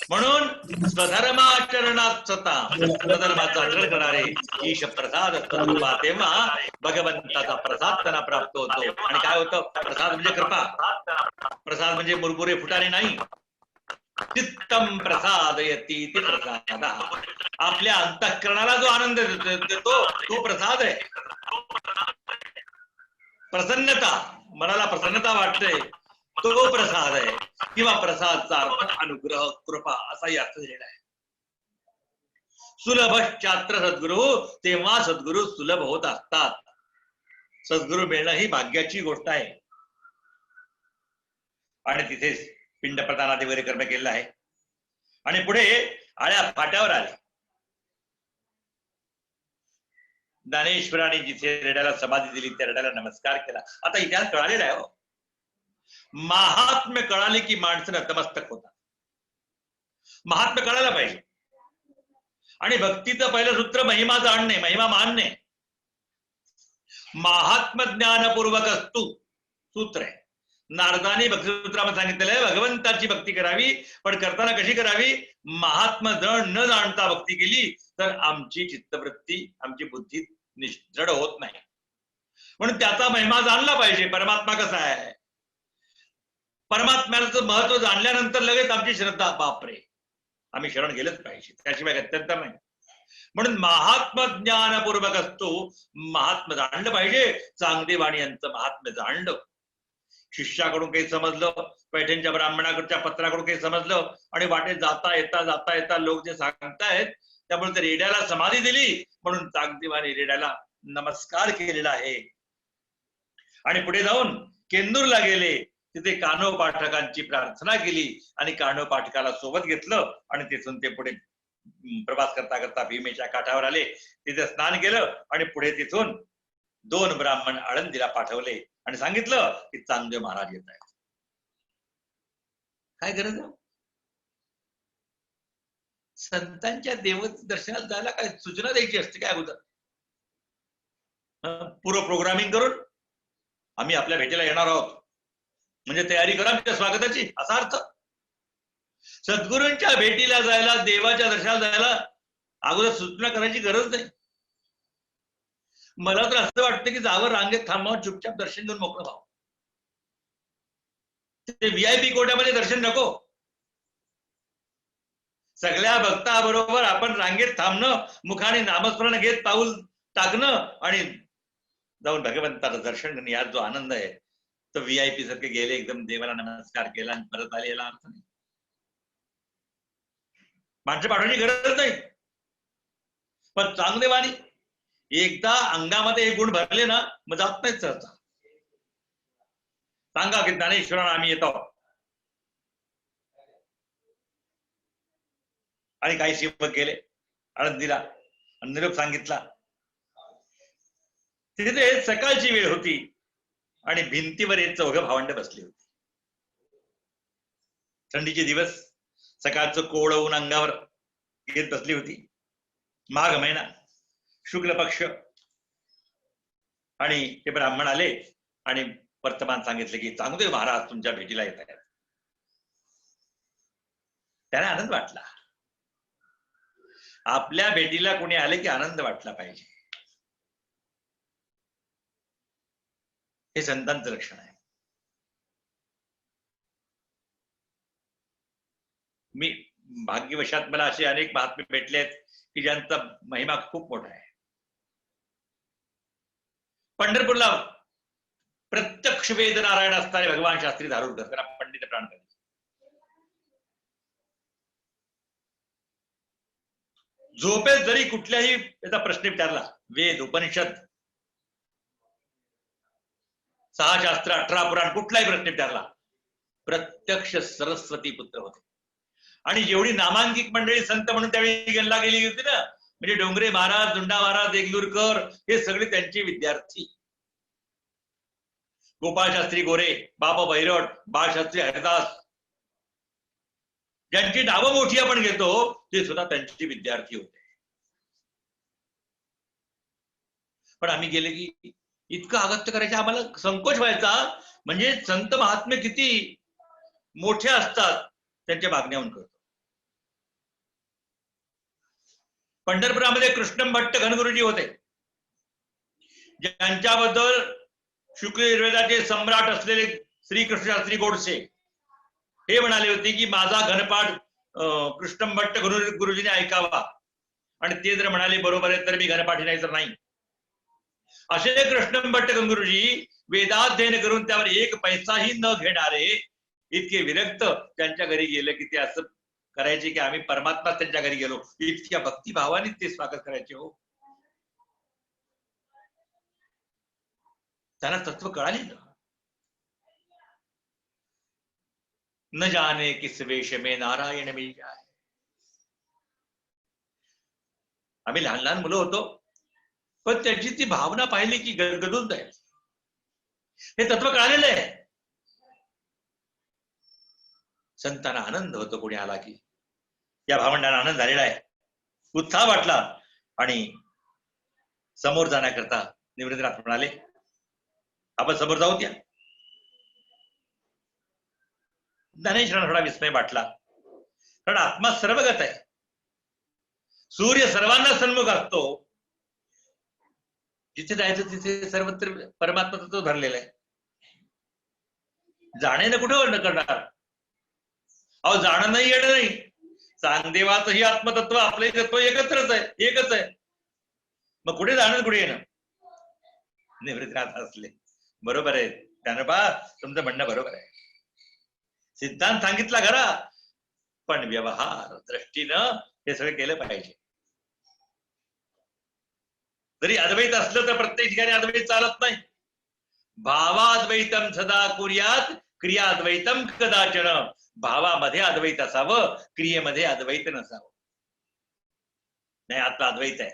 म्हणून स्वधर्माचरणात सता स्वधर्माचं आचरण करणारे ईश प्रसाद तद्रूपा. तेव्हा भगवंताचा प्रसाद त्यांना प्राप्त होतो. आणि काय होतं? प्रसाद म्हणजे कृपा. प्रसाद म्हणजे मुरमुरे फुटाणे नाही. चित्तम प्रसादयती ती प्रसाद. आपल्या अंतःकरणाला जो आनंद देतो तो प्रसाद आहे. प्रसन्नता, मनाला प्रसन्नता वाटते तो प्रसाद आहे. किंवा प्रसादचा अर्थ अनुग्रह, कृपा असाही अर्थ दिलेला आहे. सुलभ शास्त्र सद्गुरु, तेव्हा सद्गुरु सुलभ होत असतात. सद्गुरु मिळणं ही भाग्याची गोष्ट आहे. आणि तिथेच पिंड प्रदानादी वगैरे कर्म केलेलं आहे. आणि पुढे आळ्या फाट्यावर आले. ज्ञानेश्वरांनी जिथे रेड्याला समाधी दिली त्या रेड्याला नमस्कार केला. आता इतिहास कळालेला आहे. महात्म्य कळाले की माणसं नतमस्तक होतात. महात्म्य कळायला पाहिजे. आणि भक्तीचं पहिलं सूत्र महिमा जाणणे, महिमा मानणे. महात्म ज्ञानपूर्वक असतो सूत्र आहे. नारदाने भक्तिसूत्रामध्ये सांगितलेलं आहे भगवंताची भक्ती करावी, पण करताना कशी करावी? महात्म जण न जाणता भक्ती केली तर आमची चित्तवृत्ती, आमची बुद्धी निष्ठड होत नाही. म्हणून त्याचा महिमा जाणला पाहिजे. परमात्मा कसा आहे? परमात्म्याचं महत्व जाणल्यानंतर लगेच आमची श्रद्धा, बापरे आम्ही शरण गेलंच पाहिजे, त्याशिवाय अत्यंत नाही. म्हणून महात्म ज्ञानपूर्वक असतो. महात्मा जाणलं पाहिजे. चांगदेवाणी यांचं महात्म्य जाणलं. शिष्याकडून काही समजलं, पैठणच्या ब्राह्मणाकडच्या पत्राकडून काही समजलं, आणि वाटेत जाता येता लोक जे सांगतायत त्यामुळे ते रेड्याला समाधी दिली. म्हणून चांगदेवाने रेड्याला नमस्कार केलेला आहे. आणि पुढे जाऊन केंदूरला गेले. तिथे कान्हो पाठकांची प्रार्थना केली आणि कान्हो पाठकाला सोबत घेतलं. आणि तिथून ते पुढे प्रवास करता करता भीमेच्या काठावर आले. तिथे स्नान केलं आणि पुढे तिथून 2 ब्राह्मण आळंदीला पाठवले आणि सांगितलं की चांगदेव महाराज येत आहेत. काय गरज आहे? संतांच्या देवत दर्शनाला जायला काय सूचना द्यायची असते काय अगोदर? पूर्व प्रोग्रामिंग करून आम्ही आपल्या भेटीला येणार आहोत म्हणजे तयारी करा आमच्या स्वागताची, असा अर्थ. सद्गुरूंच्या भेटीला जायला, देवाच्या दर्शनाला जायला अगोदर सूचना करायची गरज नाही. मला तर असं वाटतं की जावं, रांगेत थांबावं, चुपचाप दर्शन घेऊन मोकळं व्हावं. ते VIP कोट्यामध्ये दर्शन नको. सगळ्या भक्ताबरोबर आपण रांगेत थांबणं, मुखाने नामस्मरण घेत पाऊल टाकणं आणि जाऊन भगवंताचं दर्शन घेणं, यात जो आनंद आहे तो VIP सारखे गेले, एकदम देवाला नमस्कार केला आणि परत आले, याला अर्थ नाही. माणसं पाठवण्याची गरज नाही. पण चांगदेवानी एकदा अंगामध्ये हे गुण भरले ना, मग जात नाहीच सहसा. सांगा की ज्ञानेश्वरांना आम्ही येतो. आणि काही सेवक गेले आळंदीला आणि निरोप सांगितला. तिथे सकाळची वेळ होती आणि भिंतीवर एक 4 भावंड बसली होती. थंडीचे दिवस, सकाळचं कोवळं ऊन अंगावर येत बसली होती. माघ महिना, शुक्ल पक्ष. आणि ते ब्राह्मण आले आणि वर्तमान सांगितले की चांगदेव महाराज तुमच्या भेटीला येत आहेत. त्याने आनंद वाटला. आपल्या भेटीला कोणी आले की आनंद वाटला पाहिजे, हे संतांचं लक्षण आहे. मी भाग्यवशात मला असे अनेक महात्मे भेटले आहेत की ज्यांचा महिमा खूप मोठा आहे. पंढरपूरला प्रत्यक्ष वेद नारायण असणारे भगवान शास्त्री धारूरकर, त्यांना पंडित प्राणकरी, झोपेत जरी कुठल्याही याचा प्रश्न विचारला, वेद उपनिषद 6 शास्त्र 18 पुराण कुठलाही प्रश्न विचारला, प्रत्यक्ष सरस्वती पुत्र होते. आणि जेवढी नामांकित मंडळी संत म्हणून त्यावेळी गणला गेली होती ना, म्हणजे डोंगरे महाराज, दुंडा महाराज, देगलूरकर, हे सगळे त्यांचे विद्यार्थी. गोपाळ शास्त्री गोरे, बाबा भैरट, बाळशास्त्री हरिदास, ज्यांची नावं मोठी आपण घेतो ते सुद्धा त्यांचे विद्यार्थी होते. पण आम्ही गेले की इतकं अगत्य करायचं आम्हाला संकोच व्हायचा. म्हणजे संत महात्मे किती मोठे असतात त्यांच्या मागण्याहून करतो. पंढरपुरामध्ये कृष्णम भट्ट घनगुरुजी होते, ज्यांच्याबद्दल शुक्ल यजुर्वेदाचे सम्राट असलेले श्री कृष्णशास्त्री गोडसे हे म्हणाले होते की माझा घनपाठ कृष्णम भट्ट गुरुजीने ऐकावा, आणि ते जर म्हणाले बरोबर आहे तर मी घनपाठी नाही तर नाही. असे कृष्णम भट्ट गंगुरुजी वेदाध्ययन करून त्यावर 1 पैसाही न घेणारे इतके विरक्त त्यांच्या घरी गेले की ते असं करायचे की आम्ही परमात्मा त्यांच्या घरी गेलो, इतक्या भक्तिभावाने ते स्वागत करायचे. हो, त्यांना तत्व कळाले ना. न जाने किस वेश में नारायण मिल जाए. आम्ही लहान लहान मुलं होतो, पण त्याची ती भावना पाहिली की गदगदून जाईल. हे तत्व कळालेलं आहे. संतांना आनंद होतो कोणी आला की. या भावंडांना आनंद झालेला आहे, उत्साह वाटला. आणि समोर जाण्याकरता निवृत्तीनाथ म्हणाले आपण समोर जाऊ द्या. ज्ञानेश्वरांना थोडा विस्मय वाटला, कारण आत्मा सर्वगत आहे. सूर्य सर्वांना सन्मुख असतो, जिथे जायचं तिथे सर्वत्र परमात्मा तत्व भरलेलं आहे. जाण्यानं कुठं करणार? अहो, जाणं नाही येणं नाही. चांगदेवाचं ही आत्मतत्व आपले तत्व एकत्रच आहे, एकच आहे. मग कुठे जाणं कुठे येणं? निवृत्तीनाथ असले, बरोबर आहे ज्ञानोबा, तुमचं म्हणणं बरोबर आहे. सिद्धांत सांगितला खरा, पण व्यवहार दृष्टीनं हे सगळं केलं पाहिजे. जरी अद्वैत असलं तर प्रत्येक ठिकाणी अद्वैत चालत नाही. भावाद्वैतम सदा कुर्यात क्रियाद्वैतम कदाचन. भावामध्ये अद्वैत असावं, क्रियेमध्ये अद्वैत नसावं. नाही, आता अद्वैत आहे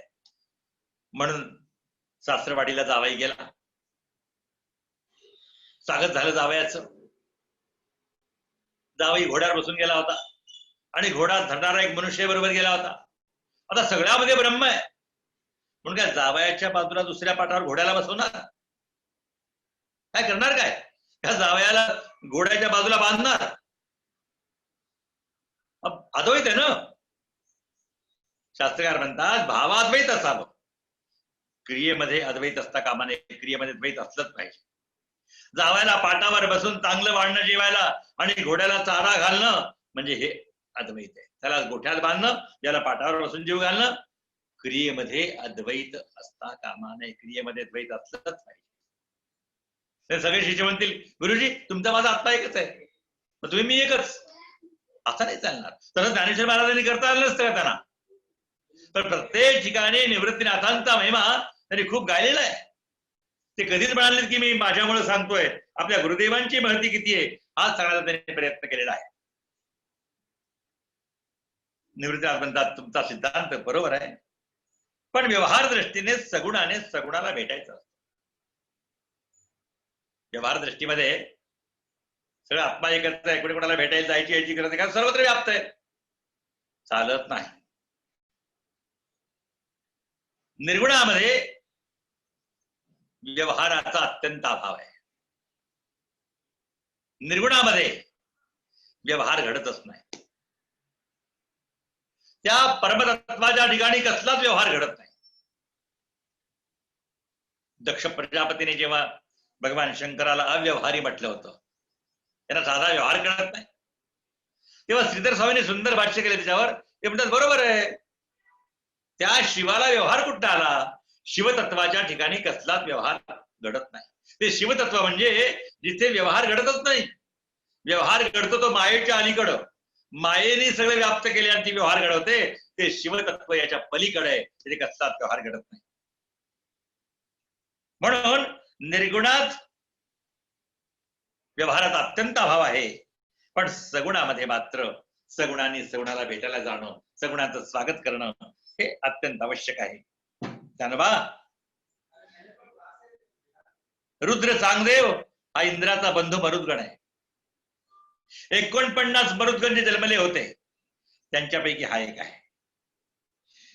म्हणून सासरवाडीला जावाई गेला, स्वागत झालं जावयाचं. जावई घोड्यावर बसून गेला होता आणि घोडा धरणारा एक मनुष्य बरोबर गेला होता. आता सगळ्यामध्ये ब्रह्म आहे म्हणून काय जावयाच्या बाजूला दुसऱ्या पाठावर घोड्याला बसवणार? काय करणार? काय त्या जावयाला घोड्याच्या बाजूला बांधणार? अद्वैत आहे ना. शास्त्रकार म्हणतात भावाद्वैत असावं, क्रियेमध्ये अद्वैत असता कामा नये, क्रियेमध्ये द्वैत असलंच पाहिजे. जावयाला पाटावर बसून चांगलं वाढणं जेवायला आणि घोड्याला चारा घालणं म्हणजे हे अद्वैत आहे. त्याला गोठ्यात बांधणं, याला पाटावर बसून जीव घालणं. क्रियेमध्ये अद्वैत असता कामा नये, क्रियेमध्ये द्वैत असलंच पाहिजे. ते सगळे शिष्य म्हणतील गुरुजी तुमचा माझा आत्मा एकच आहे, मग तुम्ही मी एकच. असं नाही चालणार. तसं ज्ञानेश्वर महाराजांनी करता आलं नसतं का त्यांना? तर प्रत्येक ठिकाणी निवृत्तीनाथांचा महिमा त्यांनी खूप गायलेला आहे. ते कधीच म्हणाले की मी माझ्यामुळे सांगतोय. आपल्या गुरुदेवांची महती किती आहे हा सांगायला त्यांनी प्रयत्न केलेला आहे. निवृत्तीनाथ म्हणतात तुमचा सिद्धांत बरोबर आहे, पण व्यवहार दृष्टीने सगुणाने सगुणाला भेटायचं. व्यवहार दृष्टीमध्ये सगळं आत्मा एकत्र आहे, कोणी कोणाला भेटायला जायची यायची गरज नाही, कारण सर्वत्र व्याप्त आहे. चालत नाही. निर्गुणामध्ये व्यवहाराचा अत्यंत अभाव आहे. निर्गुणामध्ये व्यवहार घडतच नाही. त्या परमतत्वाच्या ठिकाणी कसलाच व्यवहार घडत नाही. दक्ष प्रजापतीने जेव्हा भगवान शंकराला अव्यवहारी म्हटलं होतं, त्यांना साधा व्यवहार कळत नाही. तेव्हा श्रीधर स्वामींनी सुंदर भाष्य केले त्याच्यावर. ते म्हणतात बरोबर आहे, त्या शिवाला व्यवहार कुठं आला? शिवतत्वाच्या ठिकाणी कसलाच व्यवहार घडत नाही. ते शिवतत्व म्हणजे जिथे व्यवहार घडतच नाही. व्यवहार घडतो तो मायेच्या अलीकडं, मायेने सगळे व्याप्त केले आणि ती व्यवहार घडवते. ते शिवतत्व याच्या पलीकडे आहे, तिथे कसलाच व्यवहार घडत नाही. म्हणून निर्गुणात व्यवहारात अत्यंत अभाव आहे, पण सगुणामध्ये मात्र सगुणांनी सगुणाला भेटायला जाणं, सगुणाचं स्वागत करणं हे अत्यंत आवश्यक आहे. त्यानबा रुद्र चांगदेव हा इंद्राचा बंधू मरुद्गण आहे. 49 मरुद्गण जे जन्मले होते त्यांच्यापैकी हा एक आहे.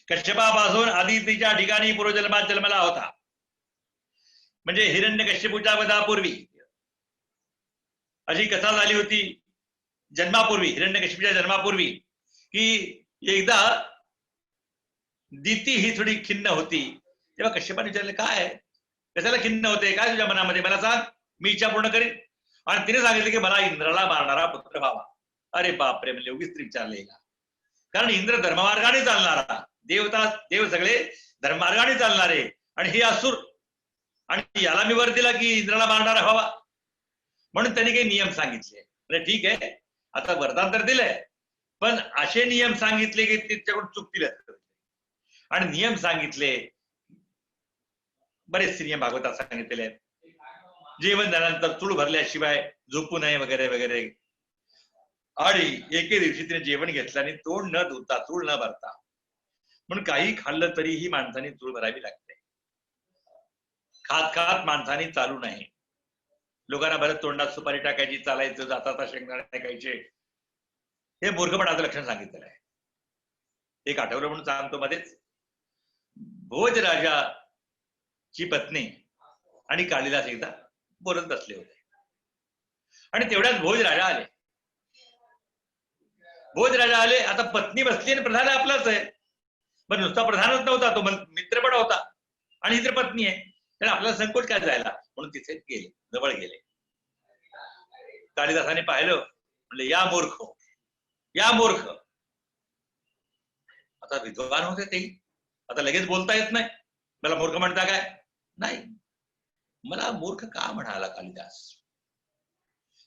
कश्यपापासून आदितीच्या ठिकाणी पूर्वजन्मात जन्मला होता. म्हणजे हिरण्यकश्यपूच्या वधापूर्वी अशी कथा झाली होती जन्मापूर्वी, हिरण्यकश्यपूच्या जन्मापूर्वी, की एकदा दिती ही थोडी खिन्न होती. तेव्हा कश्यपाने विचारले, काय कशाला खिन्न होते, काय तुझ्या मनामध्ये, मला सांग, मी इच्छा पूर्ण करीन. आणि तिने सांगितले की मला इंद्राला मारणारा पुत्र व्हावा. अरे बापरे, म्हणजे उगीच स्त्री विचारले, कारण इंद्र धर्ममार्गाने चालणारा, देव सगळे धर्ममार्गाने चालणारे, आणि हे असुर, आणि याला मी वर दिला की इंद्राला मारणारा व्हावा. म्हणून त्यांनी काही नियम सांगितले. म्हणजे ठीक आहे, आता वरदान तर दिलंय, पण असे नियम सांगितले की त्याच्याकडून चुकतील. आणि नियम सांगितले, बरेचसे नियम भागवतात सांगितलेले आहेत. जेवण झाल्यानंतर चूळ भरल्याशिवाय झोपू नये वगैरे वगैरे. आणि एके दिवशी तिने जेवण घेतलं आणि तोंड न धुता, चूळ न भरता, म्हणून काही खाल्लं तरीही माणसाने चूळ भरावी लागते. खात खात माणसाने चालू नये. लोकांना बरं तोंडात सुपारी टाकायची, चालायचं, जाता शेंगदाणे टाकायचे, हे मूर्खपणाचं लक्षण सांगितलेलं आहे. एक आठवलं म्हणून सांगतो. मध्येच भोजराजाची पत्नी आणि कालिदास एकदा बोलत बसले होते, आणि तेवढ्यात भोजराजा आले. भोजराजा आले, आता पत्नी बसली आणि प्रधान आपलाच आहे, पण नुसता प्रधानच नव्हता, तो मित्र पण होता, आणि इतर पत्नी आहे, तर आपल्याला संकोच काय जायला, म्हणून तिथे गेले, जवळ गेले. कालिदासाने पाहिलं, म्हणले या मूर्ख, या मूर्ख. आता विद्वान होते ते, आता लगेच बोलता येत नाही, मला मूर्ख म्हणता काय? नाही, मला मूर्ख का म्हणाला कालिदास,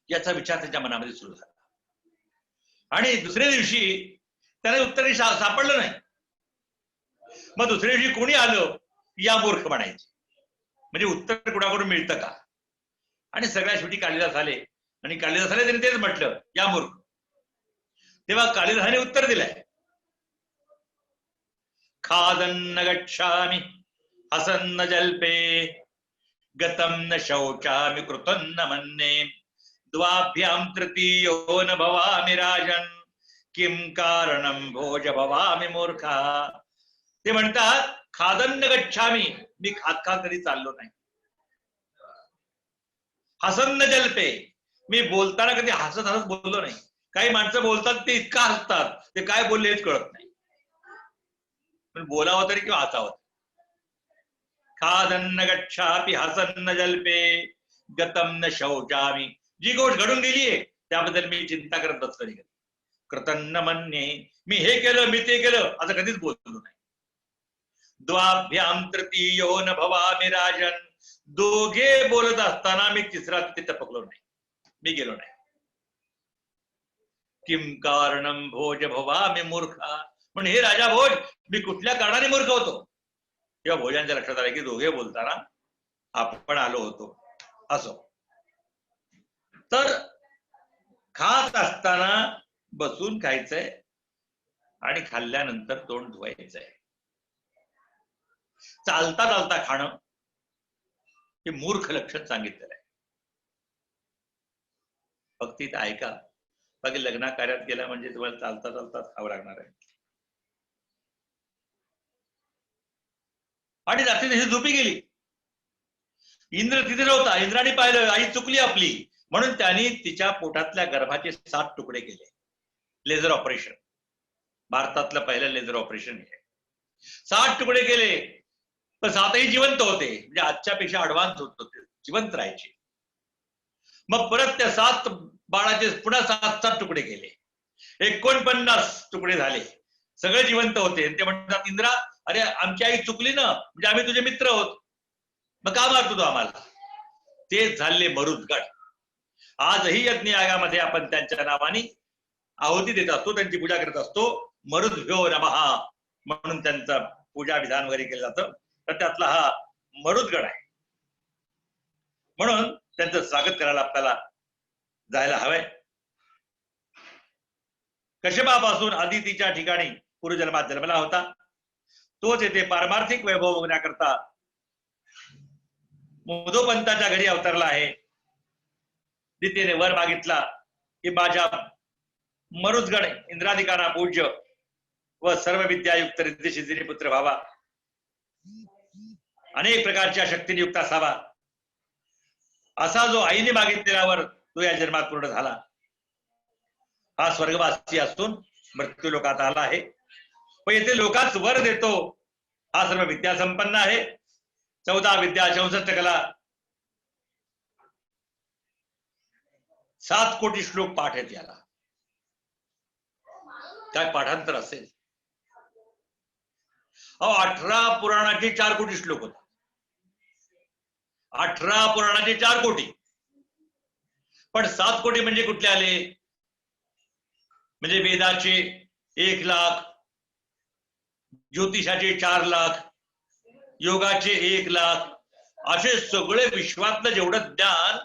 याचा विचार त्यांच्या मनामध्ये सुरू झाला. आणि दुसऱ्या दिवशी त्याला उत्तर सापडलं नाही. मग दुसऱ्या दिवशी कोणी आलं या मूर्ख म्हणायचे, म्हणजे उत्तर कुणाकडून मिळतं का? आणि सगळ्या शेवटी कालिदास आले, आणि कालिदासाने त्यांनी तेच म्हटलं, या मूर्ख. तेव्हा कालिदासाने उत्तर दिलंय, खादन्न गच्छामि हसन्न जल्पे गतम न शौचामि कृतन्न मन्ये द्वाभ्यां तृतीयो न भवामि राजन किम कारणम भोज भवामि मूर्खा. ते म्हणतात, खादन्न गच्छामि, मी खात खात कधी चाललो नाही. हसन्न जल्पे, मी बोलताना कधी हसत हसत बोललो नाही. काही माणसं बोलतात ते इतका हसतात, ते काय बोलले हेच कळत नाही, पण बोलावं तरी किंवा हसावं. खादन्न गच्छापि हसन्न जल्पे गतम न शौचामि, जी गोष्ट घडून गेलीये त्याबद्दल मी चिंता करत बसलो नाही. कृतन्न मन्ये, मी हे केलं, मी ते केलं, असं कधीच बोललो नाही. द्वाभ्याम तृतीयो न भवामि राजन, दोघे बोलत असताना मी तिसरा तिथे टपकलो नाही, मी गेलो नाही. किम कारणम भोज भवामि मूर्खा, म्हणून हे राजा भोज, मी कुठल्या कारणाने मूर्ख होतो? तेव्हा भोजांच्या लक्षात आलं की दोघे बोलताना आपण आलो होतो. असो, तर खात असताना बसून खायचंय आणि खाल्ल्यानंतर तोंड धुवायचंय. चालता चालता खाणं हे मूर्ख लक्षण सांगितलेलं आहे. फक्त इथं ऐका, बाकी लग्ना कार्यात गेला म्हणजे तुम्हाला चालता चालताच खावं लागणार आहे. आणि रात्री तशी झोपी गेली. इंद्र तिथे नव्हता, इंद्राने पाहिलं आई चुकली आपली, म्हणून त्यांनी तिच्या पोटातल्या गर्भाचे 7 तुकडे केले. लेझर ऑपरेशन, भारतातलं पहिलं लेझर ऑपरेशन आहे. 7 तुकडे केले, पण 7ही जिवंत होते, म्हणजे आजच्या पेक्षा ऍडव्हान्स होते, जिवंत राहायचे. मग परत त्या 7 बाळाचे पुन्हा 7 तुकडे केले, 49 तुकडे झाले, सगळे जिवंत होते. ते म्हणतात, इंद्रा, अरे आमची आई चुकली ना, म्हणजे आम्ही तुझे मित्र आहोत, मग का मारतो तो आम्हाला? ते झाले मरुदगड. आजही यज्ञ यागामध्ये आपण त्यांच्या नावाने आहुती देत असतो, त्यांची पूजा करत असतो. मरुद्भ्यो नमः म्हणून त्यांचं पूजा विधान वगैरे केलं जातं. तर त्यातला हा मरुदगड आहे, म्हणून त्यांचं स्वागत करायला आपल्याला जायला हवंय. कश्यपापासून अदितीच्या ठिकाणी पूर्वजन्मात जन्मला होता. तोच येथे पारमार्थिक वैभव बघण्याकरता मुदोपंताच्या घरी अवतरला आहे. दितीने वर मागितला की माझ्या मरुदगड इंद्राधिकारा पूज्य व सर्व विद्यायुक्त रिद्धिसिद्धीने पुत्र व्हावा, अनेक प्रकारच्या शक्तीने युक्त असावा, असा जो आईने मागितलेल्यावर तो या जन्मात पूर्ण झाला. हा स्वर्गवासी असून मृत्यू लोकात आला आहे, पण येथे लोकात वर देतो. हा सर्व विद्या संपन्न आहे, 14 विद्या 64 कला, 7 कोटी श्लोक पाठ आहेत याला. काय पाठांतर असेल? 18 पुराणाचे 4 कोटी श्लोक होतात. 18 पुराणाचे 4 कोटी, पण 7 कोटी म्हणजे कुठले आले? म्हणजे वेदाचे 1 लाख, ज्योतिषाचे 4 लाख, योगाचे 1 लाख, असे सगळे विश्वातलं जेवढं ज्ञान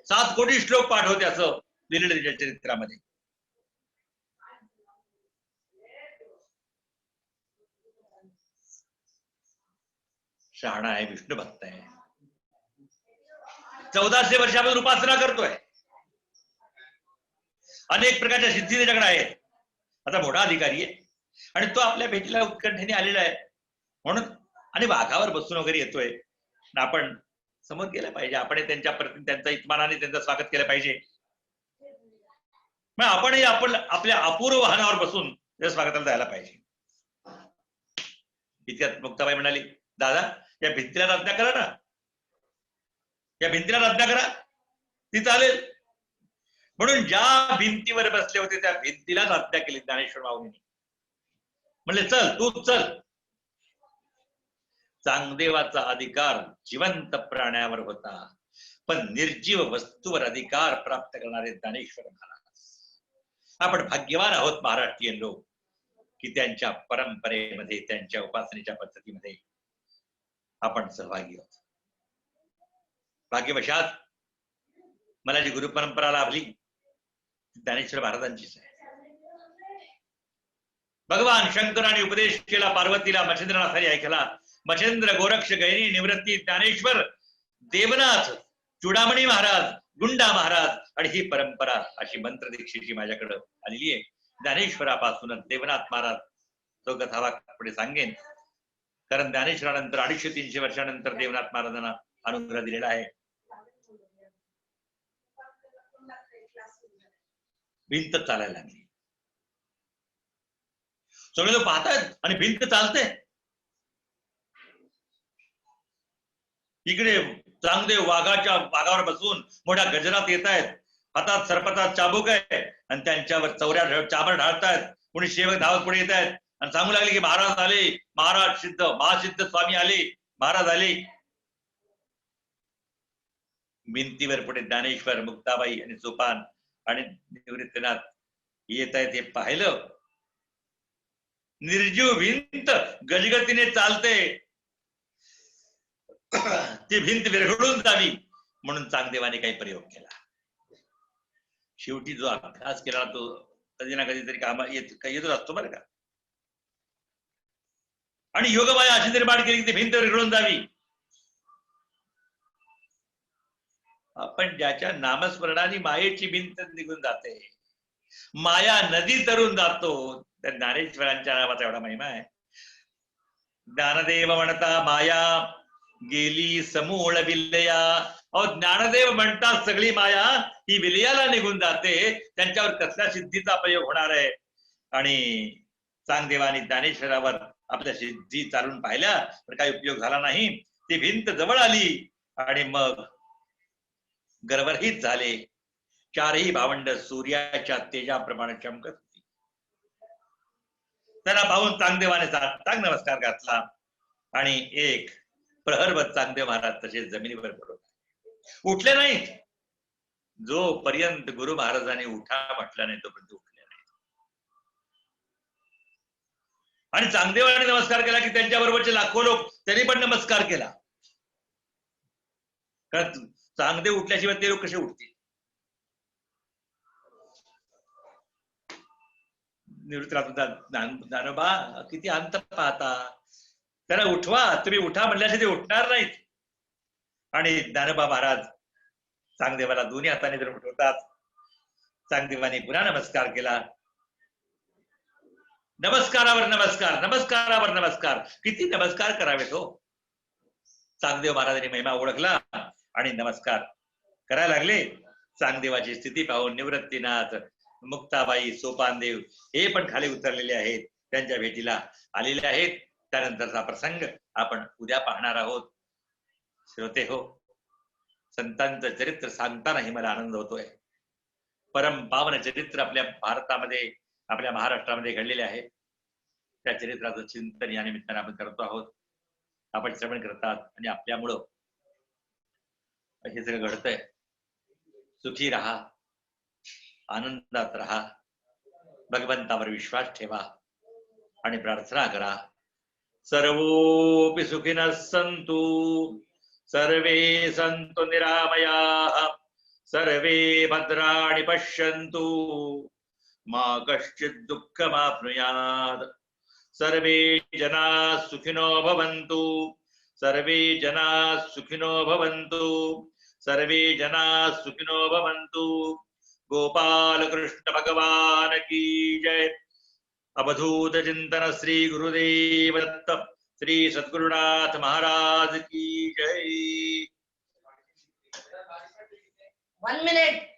7 कोटी श्लोक पाठ होते असं लिहिलेलं त्याच्या चरित्रामध्ये. शहाणा आहे, विष्णू भक्त आहे, 1400 वर्षापासून उपासना करतोय, अनेक प्रकारच्या सिद्धी त्याच्याकडे आहेत. आता मोठा अधिकारी आहे आणि तो आपल्या भेटीला उत्कंठेने आलेला आहे, म्हणून आणि वाघावर बसून वगैरे येतोय. आपण समोर गेलं पाहिजे, आपण त्यांच्या प्रती त्यांचा इत्मानाने त्यांचं स्वागत केलं पाहिजे. मग आपणही आपण आपल्या अपूर्व वाहनावर बसून त्या स्वागताला जायला पाहिजे. इतक्यात मुक्ताबाई म्हणाली, दादा या भिंतीला रचना करा ना, या भिंतीला रचना करा, ती चालेल. म्हणून ज्या भिंतीवर बसले होते त्या भिंतीला रचना केली ज्ञानेश्वर माऊलींनी. म्हणले चल तू चल. चांगदेवाचा अधिकार जिवंत प्राण्यावर होता, पण निर्जीव वस्तूवर अधिकार प्राप्त करणारे ज्ञानेश्वर महाराज. आपण भाग्यवान आहोत महाराष्ट्रीयन लोक की त्यांच्या परंपरेमध्ये, त्यांच्या उपासनेच्या पद्धतीमध्ये आपण सहभागी आहोत. भाग्यवशात मला जी गुरु परंपरा लाभली ज्ञानेश्वर महाराजांचीच आहे. भगवान शंकराने उपदेश केला पार्वतीला, मच्छिंद्रनाथाने ऐकला. मच्छिंद्र, गोरक्ष, गैरी, निवृत्ती, ज्ञानेश्वर, देवनाथ, चुडामणी महाराज, गुंडा महाराज आणि ही परंपरा अशी मंत्र दीक्षेची माझ्याकडे आलेली आहे. ज्ञानेश्वरापासूनच देवनाथ महाराज तो कथावा पुढे सांगेन, कारण ज्ञानेश्वरानंतर 250-300 वर्षानंतर देवनाथ महाराजांना अनुग्रह दिलेला आहे. भिंत चालायला लागली, सगळे लोक पाहतायत आणि भिंत चालते. इकडे चांगदेव वाघावर बसून मोठ्या गजरात येत आहेत, हातात सर्पतात चाबूक आहे आणि त्यांच्यावर चौऱ्या चाबर ढाळतायत. कोणी सेवक धावत पुढे येत आहेत आणि सांगू लागले की महाराज आले, महाराज सिद्ध, महासिद्ध स्वामी आले, महाराज आले. भिंतीवर पुढे ज्ञानेश्वर, मुक्ताबाई आणि सोपान आणि निवृत्तीनाथ येत आहेत. हे पाहिलं, निर्जीव भिंत गजगतीने चालते, ती भिंत विरघळून जावी म्हणून चांगदेवाने काही प्रयोग केला. शेवटी जो अभ्यास केला तो कधी ना कधीतरी कामा येतच असतो बरं का. आणि योगमाया अशी निर्माण केली की ती भिंत विरघळून जावी. आपण ज्याच्या नामस्मरणाने मायेची भिंत निघून जाते, माया नदी तरून जातो, त्या ज्ञानेश्वरांच्या नावाचा एवढा महिमा आहे. ज्ञानदेव म्हणता माया गेली समूळ विलया. अहो ज्ञानदेव म्हणतात सगळी माया ही विलयाला निघून जाते, त्यांच्यावर कसल्या सिद्धीचा प्रयोग होणार आहे. आणि चांगदेवानी ज्ञानेश्वरावर आपल्या सिद्धी चालून पाहिल्या तर काही उपयोग झाला नाही. ती भिंत जवळ आली आणि मग गर्वरहित झाले चारही भावंड सूर्याच्या तेजाप्रमाणे चमकत होती. त्यांना पाहून चांगदेवाने साष्टांग नमस्कार घातला आणि एक प्रहरभर चांगदेव महाराज तसे जमिनीवर पडले, उठले नाहीत. जोपर्यंत गुरु महाराजांनी उठा म्हटला नाही तोपर्यंत उठले नाही. आणि चांगदेवाने नमस्कार केला की त्यांच्या बरोबरचे लाखो लोक त्यांनी पण नमस्कार केला. कारण चांगदेव उठल्याशिवाय ते लोक कसे उठतील. ज्ञानोबा किती अंत पाहता, त्याला उठवा, तुम्ही उठा म्हणल्याशी ते उठणार नाहीत. आणि ज्ञानोबा महाराज चांगदेवाला दोन्ही हाताने जर उठवतात. चांगदेवाने पुन्हा नमस्कार केला. नमस्कारावर नमस्कार, नमस्कारावर नमस्कार, किती नमस्कार करावेत हो. चांगदेव महाराजांनी महिमा ओळखला आणि नमस्कार करायला लागले. चांगदेवाची स्थिती पाहून निवृत्तीनाथ, मुक्ताबाई, सोपानदेव हे पण खाली उतरलेले आहेत, त्यांच्या भेटीला आलेले आहेत. त्यानंतरचा प्रसंग आपण उद्या पाहणार आहोत. श्रोते हो, संतांचं चरित्र सांगतानाही मला आनंद होतोय. परम पावन चरित्र आपल्या भारतामध्ये, आपल्या महाराष्ट्रामध्ये घडलेले आहे. त्या चरित्राचं चिंतन या निमित्ताने आपण करतो आहोत. आपण श्रवण करतात आणि आपल्यामुळं हे सगळं घडतंय. सुखी राहा, आनंदात राहा, भगवंतावर विश्वास ठेवा आणि प्रार्थना करा. सर्वोपि सुखिनः सन्तु, सर्वे सन्तु निरामयाः, सर्वे भद्राणि पश्यन्तु, मा कश्चित् दुःखमाप्नुयात्. सर्वे जनाः सुखिनो भवन्तु, सर्वे जनाः सुखिनो भवन्तु, सर्वे जनाः सुखिनो भवन्तु. गोपाल कृष्ण भगवान की जय. अवधूत चिंतन श्री गुरुदेव दत्त, श्री सद्गुरुनाथ महाराज की जय. 1 minute.